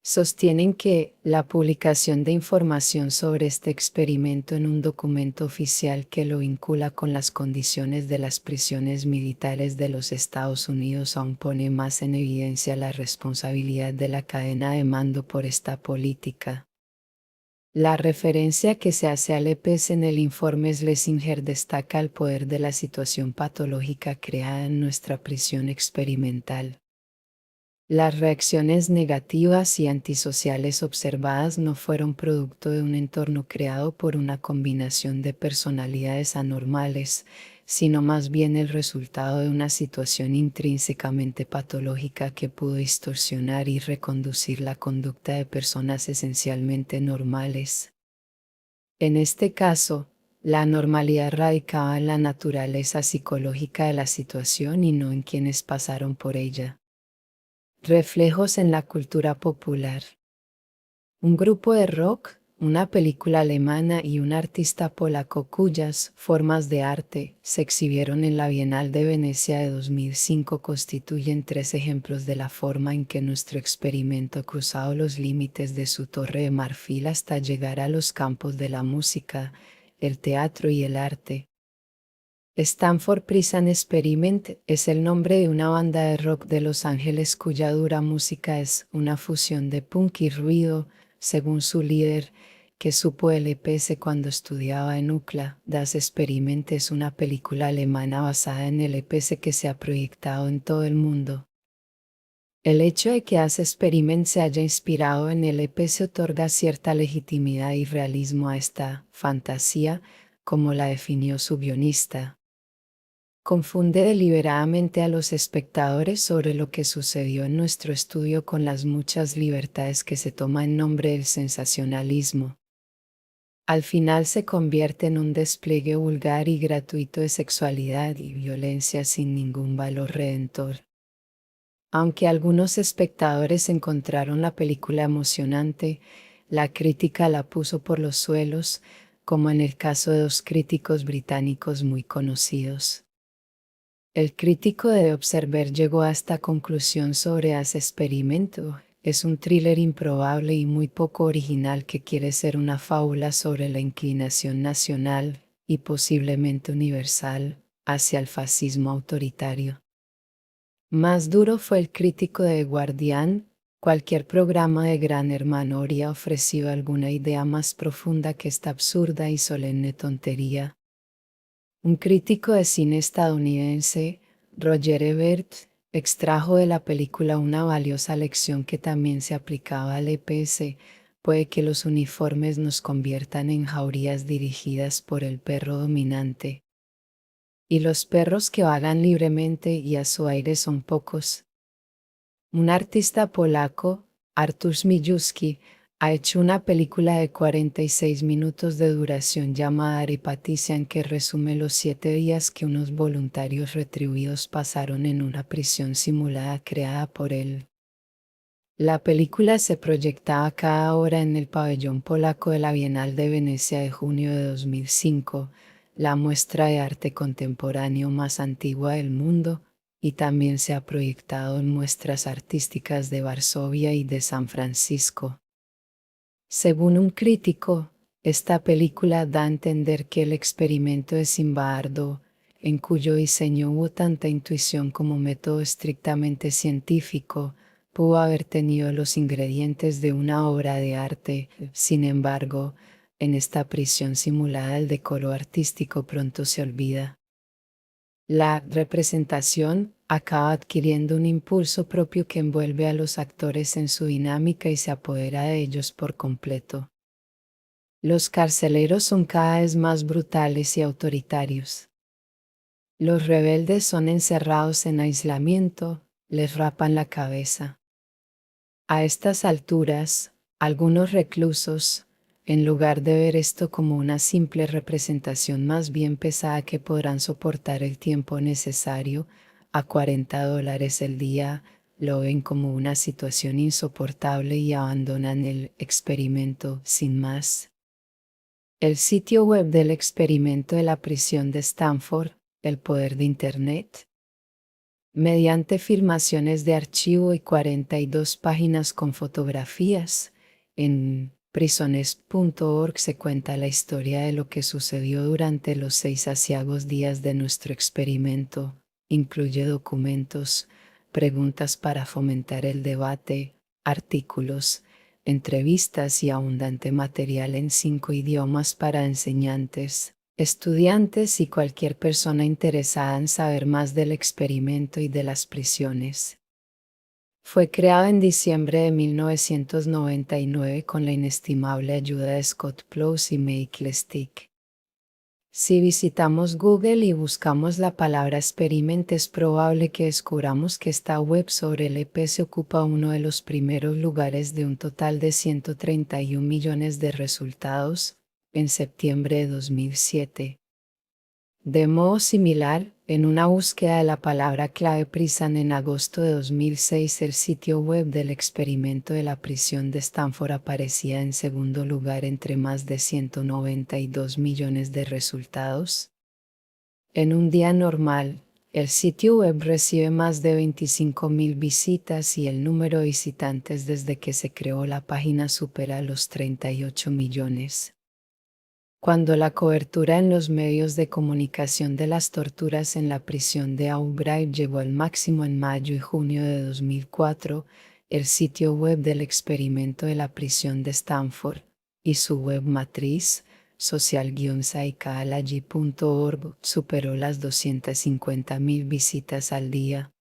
Sostienen que la publicación de información sobre este experimento en un documento oficial que lo vincula con las condiciones de las prisiones militares de los Estados Unidos aún pone más en evidencia la responsabilidad de la cadena de mando por esta política. La referencia que se hace al EPS en el informe Schlesinger destaca el poder de la situación patológica creada en nuestra prisión experimental. Las reacciones negativas y antisociales observadas no fueron producto de un entorno creado por una combinación de personalidades anormales, sino más bien el resultado de una situación intrínsecamente patológica que pudo distorsionar y reconducir la conducta de personas esencialmente normales. En este caso, La normalidad radicaba en la naturaleza psicológica de la situación y no en quienes pasaron por ella. Reflejos en la cultura popular. Un grupo de rock, una película alemana y un artista polaco cuyas formas de arte se exhibieron en la Bienal de Venecia de 2005 constituyen tres ejemplos de la forma en que nuestro experimento ha cruzado los límites de su torre de marfil hasta llegar a los campos de la música, el teatro y el arte. Stanford Prison Experiment es el nombre de una banda de rock de Los Ángeles cuya dura música es una fusión de punk y ruido, según su líder, que supo el EPS cuando estudiaba en UCLA. Das Experiment es una película alemana basada en el EPS que se ha proyectado en todo el mundo. El hecho de que Das Experiment se haya inspirado en el EPS otorga cierta legitimidad y realismo a esta fantasía, como la definió su guionista. Confunde deliberadamente a los espectadores sobre lo que sucedió en nuestro estudio con las muchas libertades que se toma en nombre del sensacionalismo. Al final se convierte en un despliegue vulgar y gratuito de sexualidad y violencia sin ningún valor redentor. Aunque algunos espectadores encontraron la película emocionante, la crítica la puso por los suelos, como en el caso de dos críticos británicos muy conocidos. El crítico de Observer llegó a esta conclusión sobre Das Experiment. Es un thriller improbable y muy poco original que quiere ser una fábula sobre la inclinación nacional, y posiblemente universal, hacia el fascismo autoritario. Más duro fue el crítico de The Guardian. Cualquier programa de Gran Hermano habría ofrecido alguna idea más profunda que esta absurda y solemne tontería. Un crítico de cine estadounidense, Roger Ebert, extrajo de la película una valiosa lección que también se aplicaba al EPS: puede que los uniformes nos conviertan en jaurías dirigidas por el perro dominante. Y los perros que vagan libremente y a su aire son pocos. Un artista polaco, Artur Mijuski, ha hecho una película de 46 minutos de duración llamada Aripatisia, en que resume los 7 días que unos voluntarios retribuidos pasaron en una prisión simulada creada por él. La película se proyectaba cada hora en el pabellón polaco de la Bienal de Venecia de junio de 2005, la muestra de arte contemporáneo más antigua del mundo, y también se ha proyectado en muestras artísticas de Varsovia y de San Francisco. Según un crítico, esta película da a entender que el experimento de Zimbardo, en cuyo diseño hubo tanta intuición como método estrictamente científico, pudo haber tenido los ingredientes de una obra de arte. Sin embargo, en esta prisión simulada el decoro artístico pronto se olvida. La representación acaba adquiriendo un impulso propio que envuelve a los actores en su dinámica y se apodera de ellos por completo. Los carceleros son cada vez más brutales y autoritarios. Los rebeldes son encerrados en aislamiento, les rapan la cabeza. A estas alturas, algunos reclusos, en lugar de ver esto como una simple representación más bien pesada que podrán soportar el tiempo necesario, a $40 el día, lo ven como una situación insoportable y abandonan el experimento sin más. El sitio web del experimento de la prisión de Stanford, el poder de Internet. Mediante filmaciones de archivo y 42 páginas con fotografías, en prisones.org se cuenta la historia de lo que sucedió durante los 6 aciagos días de nuestro experimento. Incluye documentos, preguntas para fomentar el debate, artículos, entrevistas y abundante material en 5 idiomas para enseñantes, estudiantes y cualquier persona interesada en saber más del experimento y de las prisiones. Fue creado en diciembre de 1999 con la inestimable ayuda de Scott Plous y Michael Stick. Si visitamos Google y buscamos la palabra experiment, es probable que descubramos que esta web sobre el EPS ocupa uno de los primeros lugares de un total de 131 millones de resultados, en septiembre de 2007. De modo similar, en una búsqueda de la palabra clave prison en agosto de 2006, el sitio web del experimento de la prisión de Stanford aparecía en segundo lugar entre más de 192 millones de resultados. En un día normal, el sitio web recibe más de 25.000 visitas y el número de visitantes desde que se creó la página supera los 38 millones. Cuando la cobertura en los medios de comunicación de las torturas en la prisión de Abu Ghraib llegó al máximo en mayo y junio de 2004, el sitio web del experimento de la prisión de Stanford y su web matriz, social-psychology.org, superó las 250.000 visitas al día.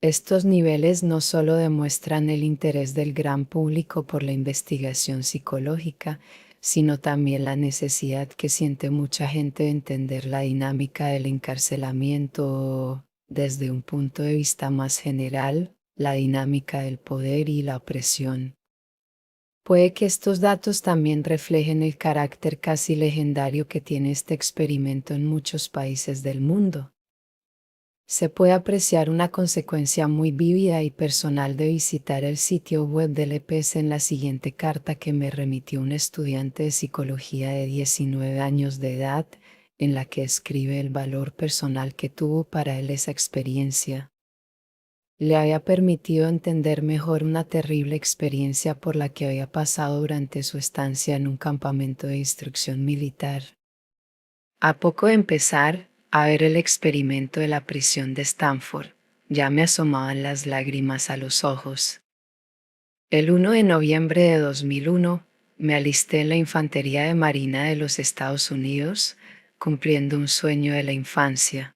Estos niveles no solo demuestran el interés del gran público por la investigación psicológica, sino también la necesidad que siente mucha gente de entender la dinámica del encarcelamiento o, desde un punto de vista más general, la dinámica del poder y la opresión. Puede que estos datos también reflejen el carácter casi legendario que tiene este experimento en muchos países del mundo. Se puede apreciar una consecuencia muy vívida y personal de visitar el sitio web del EPS en la siguiente carta que me remitió un estudiante de psicología de 19 años de edad, en la que escribe el valor personal que tuvo para él esa experiencia. Le había permitido entender mejor una terrible experiencia por la que había pasado durante su estancia en un campamento de instrucción militar. A poco de empezar a ver el experimento de la prisión de Stanford, ya me asomaban las lágrimas a los ojos. El 1 de noviembre de 2001, me alisté en la Infantería de Marina de los Estados Unidos, cumpliendo un sueño de la infancia.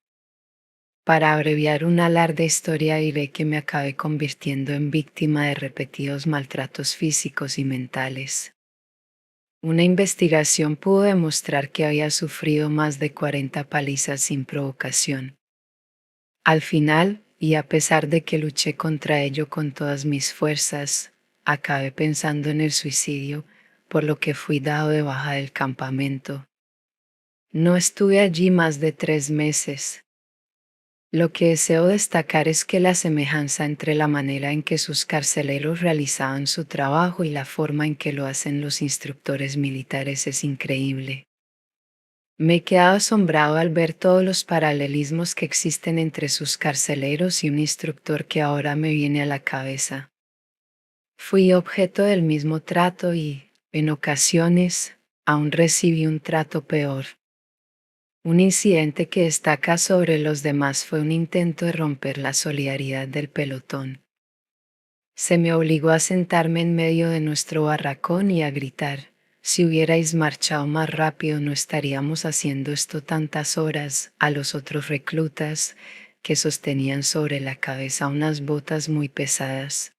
Para abreviar una larga historia diré que me acabé convirtiendo en víctima de repetidos maltratos físicos y mentales. Una investigación pudo demostrar que había sufrido más de 40 palizas sin provocación. Al final, y a pesar de que luché contra ello con todas mis fuerzas, acabé pensando en el suicidio, por lo que fui dado de baja del campamento. No estuve allí más de 3 meses. Lo que deseo destacar es que la semejanza entre la manera en que sus carceleros realizaban su trabajo y la forma en que lo hacen los instructores militares es increíble. Me he quedado asombrado al ver todos los paralelismos que existen entre sus carceleros y un instructor que ahora me viene a la cabeza. Fui objeto del mismo trato y, en ocasiones, aún recibí un trato peor. Un incidente que destaca sobre los demás fue un intento de romper la solidaridad del pelotón. Se me obligó a sentarme en medio de nuestro barracón y a gritar: si hubierais marchado más rápido no estaríamos haciendo esto tantas horas, a los otros reclutas, que sostenían sobre la cabeza unas botas muy pesadas.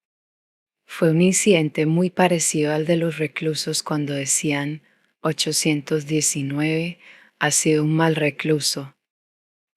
Fue un incidente muy parecido al de los reclusos cuando decían: 819, ha sido un mal recluso.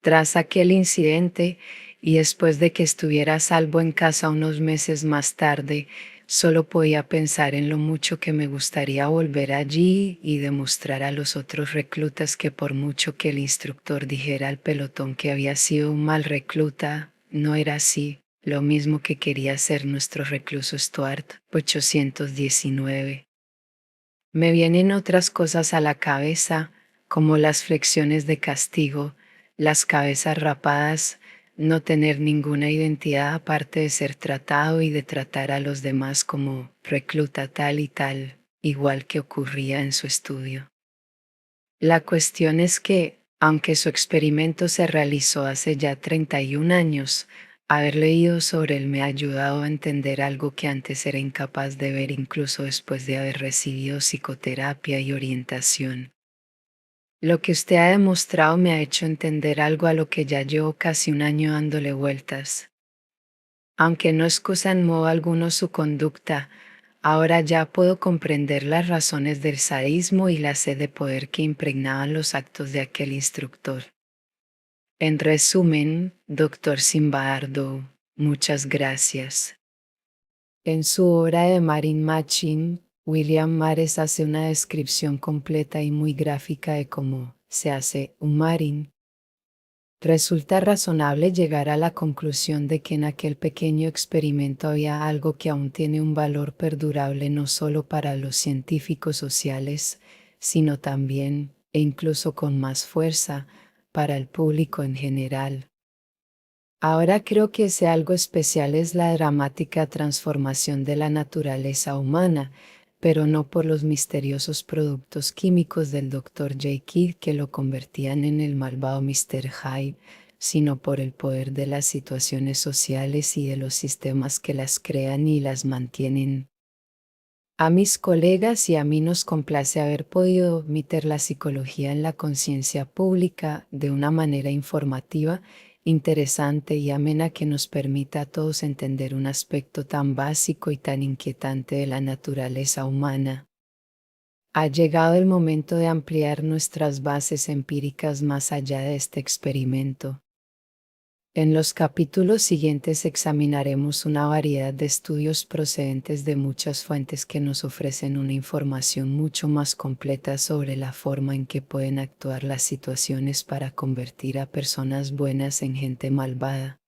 Tras aquel incidente, y después de que estuviera a salvo en casa unos meses más tarde, solo podía pensar en lo mucho que me gustaría volver allí y demostrar a los otros reclutas que por mucho que el instructor dijera al pelotón que había sido un mal recluta, no era así, lo mismo que quería hacer nuestro recluso Stuart, 819. Me vienen otras cosas a la cabeza, como las flexiones de castigo, las cabezas rapadas, no tener ninguna identidad aparte de ser tratado y de tratar a los demás como recluta tal y tal, igual que ocurría en su estudio. La cuestión es que, aunque su experimento se realizó hace ya 31 años, haber leído sobre él me ha ayudado a entender algo que antes era incapaz de ver incluso después de haber recibido psicoterapia y orientación. Lo que usted ha demostrado me ha hecho entender algo a lo que ya llevo casi un año dándole vueltas. Aunque no excusa en modo alguno su conducta, ahora ya puedo comprender las razones del sadismo y la sed de poder que impregnaban los actos de aquel instructor. En resumen, Dr. Zimbardo, muchas gracias. En su obra de Marine Machine, William Mares hace una descripción completa y muy gráfica de cómo se hace un marín. Resulta razonable llegar a la conclusión de que en aquel pequeño experimento había algo que aún tiene un valor perdurable no solo para los científicos sociales, sino también, e incluso con más fuerza, para el público en general. Ahora creo que ese algo especial es la dramática transformación de la naturaleza humana, pero no por los misteriosos productos químicos del Dr. Jekyll que lo convertían en el malvado Mr. Hyde, sino por el poder de las situaciones sociales y de los sistemas que las crean y las mantienen. A mis colegas y a mí nos complace haber podido meter la psicología en la conciencia pública de una manera informativa, interesante y amena que nos permita a todos entender un aspecto tan básico y tan inquietante de la naturaleza humana. Ha llegado el momento de ampliar nuestras bases empíricas más allá de este experimento. En los capítulos siguientes examinaremos una variedad de estudios procedentes de muchas fuentes que nos ofrecen una información mucho más completa sobre la forma en que pueden actuar las situaciones para convertir a personas buenas en gente malvada.